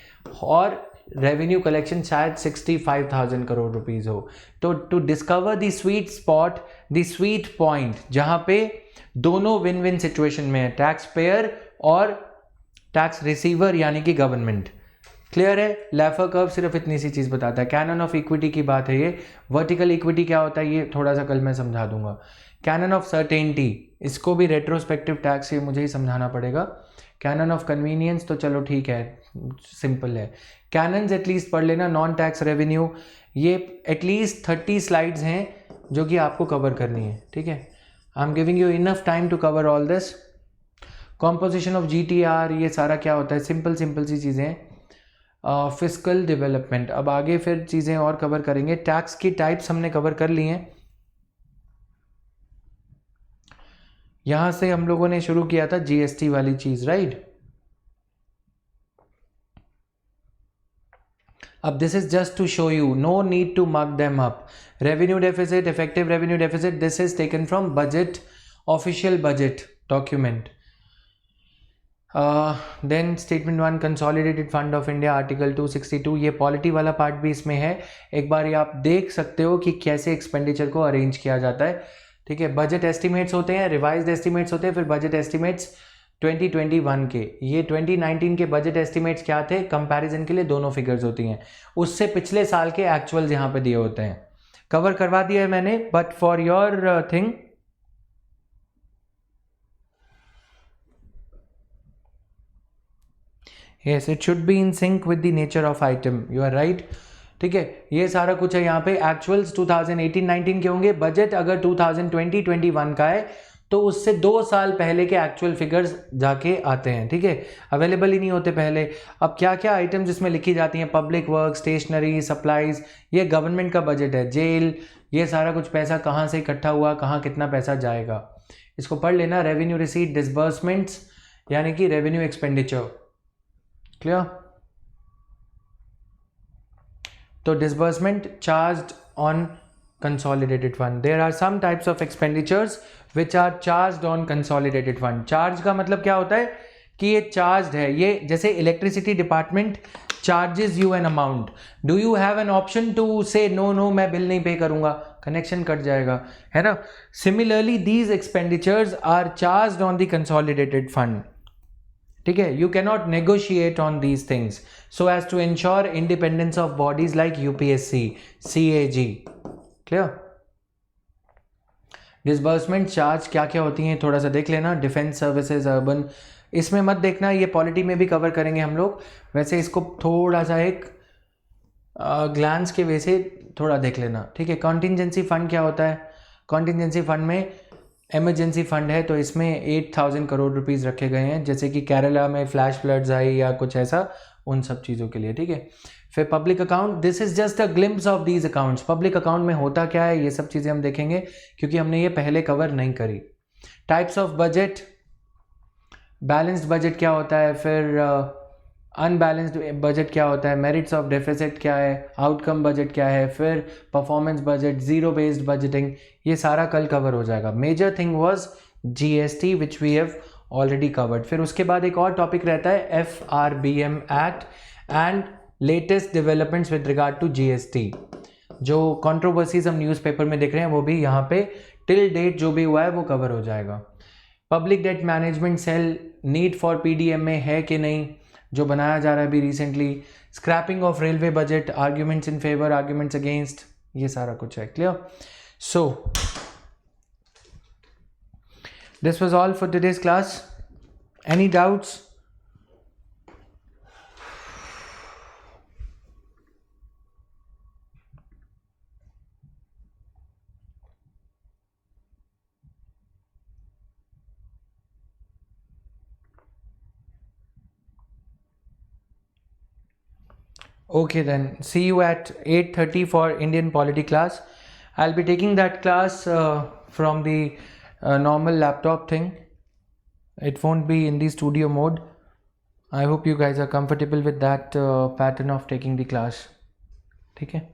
और रेवेन्यू कलेक्शन शायद 65,000 करोड़ रुपीस हो। तो to discover the sweet spot, the sweet point जहां पे दोनों विन विन सिचुएशन में है, टैक्स पेयर और टैक्स रिसीवर यानी कि गवर्नमेंट। क्लियर है? लैफर कर्व सिर्फ इतनी सी चीज़ बताता है। कैनन ऑफ इक्विटी की बात है ये। वर्टिकल इक्विटी क्या होता है ये थोड़ा सा कल मैं समझा दूंगा। कैनन ऑफ सर्टेनिटी, इसको भी रेट्रोस्पेक्टिव टैक्स से मुझे ही समझाना पड़ेगा। कैनन ऑफ कन्वीनियंस तो चलो ठीक है, सिंपल है। कैनन्स एटलीस्ट पढ़ लेना। नॉन टैक्स रेवेन्यू, ये एटलीस्ट 30 स्लाइड्स हैं जो कि आपको कवर करनी है, ठीक है। I am giving you enough time to cover all this. Composition of GTR, ये सारा क्या होता है, सिंपल सी चीज़ें। फिस्कल डेवलपमेंट, अब आगे फिर चीज़ें और कवर करेंगे। टैक्स की टाइप्स हमने कवर कर ली हैं। यहां से हम लोगों ने शुरू किया था GST वाली चीज़, राइट। अब this is just to show you, no need to mark them up. Revenue deficit, effective revenue deficit, this is taken from budget, official budget document. Then statement 1, consolidated fund of India, article 262, ये polity वाला part भी इसमें है। एक बार ये आप देख सकते हो कि कैसे एक्सपेंडिचर को अरेंज किया जाता है, ठीक है। बजट एस्टिमेट्स होते हैं, रिवाइज्ड एस्टिमेट्स होते हैं, फिर बजट एस्टिमेट्स 2021 के। ये 2019 के बजट एस्टिमेट्स क्या थे, कंपैरिजन के लिए दोनों फिगर्स होती हैं, उससे पिछले साल के एक्चुअल्स यहाँ पे दिए होते हैं। कवर करवा दिया है मैंने, but for your thing, yes it should be in sync with the nature of item, you are right, ठीक है। ये सारा कुछ है यहाँ पे। एक्चुअल्स 2018-19 के होंगे, बजट अगर 2020-21 का है तो उससे 2 साल पहले के एक्चुअल फिगर्स जाके आते हैं, ठीक है, अवेलेबल ही नहीं होते पहले। अब क्या क्या आइटम्स इसमें लिखी जाती हैं, पब्लिक वर्क, स्टेशनरी, सप्लाईज, ये गवर्नमेंट का बजट है, जेल, ये सारा कुछ पैसा कहाँ से इकट्ठा हुआ, कहाँ कितना पैसा जाएगा, इसको पढ़ लेना। रेवेन्यू रिसीट, डिसबर्समेंट्स यानी कि रेवेन्यू एक्सपेंडिचर, क्लियर। तो disbursement charged on consolidated fund, there are some types of expenditures which are charged on consolidated fund. Charge का मतलब क्या होता है कि ये चार्ज्ड है, ये जैसे electricity department charges you an amount, do you have an option to say no no मैं बिल नहीं पे करूंगा, कनेक्शन कट जाएगा, है ना। Similarly these expenditures are charged on the consolidated fund, ठीक है। You cannot negotiate on these things so as to ensure independence of bodies like UPSC, CAG, clear. Disbursement charge क्या क्या होती हैं थोड़ा सा देख लेना। डिफेंस सर्विसेज, अर्बन, इसमें मत देखना, ये पॉलिटी में भी कवर करेंगे हम लोग। वैसे इसको थोड़ा सा एक ग्लांस के वे से थोड़ा देख लेना, ठीक है। कॉन्टिजेंसी फंड क्या होता है, कॉन्टिजेंसी फंड में इमरजेंसी फंड है, तो इसमें 8,000 करोड़ रुपीस रखे गए हैं, जैसे कि केरला में फ्लैश फ्लड्स आई या कुछ ऐसा, उन सब चीज़ों के लिए, ठीक है। फिर public account, this is just a glimpse of these accounts. Public account में होता क्या है, ये सब चीज़ें हम देखेंगे क्योंकि हमने ये पहले कवर नहीं करी। Types of budget, balanced budget क्या होता है, फिर अनबैलेंस्ड बजट क्या होता है, मेरिट्स ऑफ डेफिसिट क्या है, आउटकम बजट क्या है, फिर performance budget, zero based budgeting, ये सारा कल कवर हो जाएगा। Major thing was GST which we have already covered. फिर उसके बाद एक और टॉपिक रहता है FRBM act and latest developments with regard to GST। जो कंट्रोवर्सीज हम न्यूज़पेपर में देख रहे हैं वो भी यहाँ पे टिल डेट जो भी हुआ है वो कवर हो जाएगा। Public debt management cell need for PDM में है कि नहीं, जो बनाया जा रहा है अभी recently, scrapping of railway budget, arguments in favour, arguments against, ये सारा कुछ है. Clear? So this was all for today's class. Any doubts? Okay, then see you at 8:30 for Indian polity class. I'll be taking that class from the normal laptop thing. It won't be in the studio mode. I hope you guys are comfortable with that pattern of taking the class. ठीक है?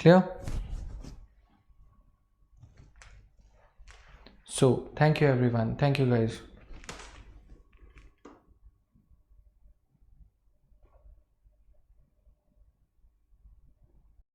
Clear? So thank you everyone. Thank you guys.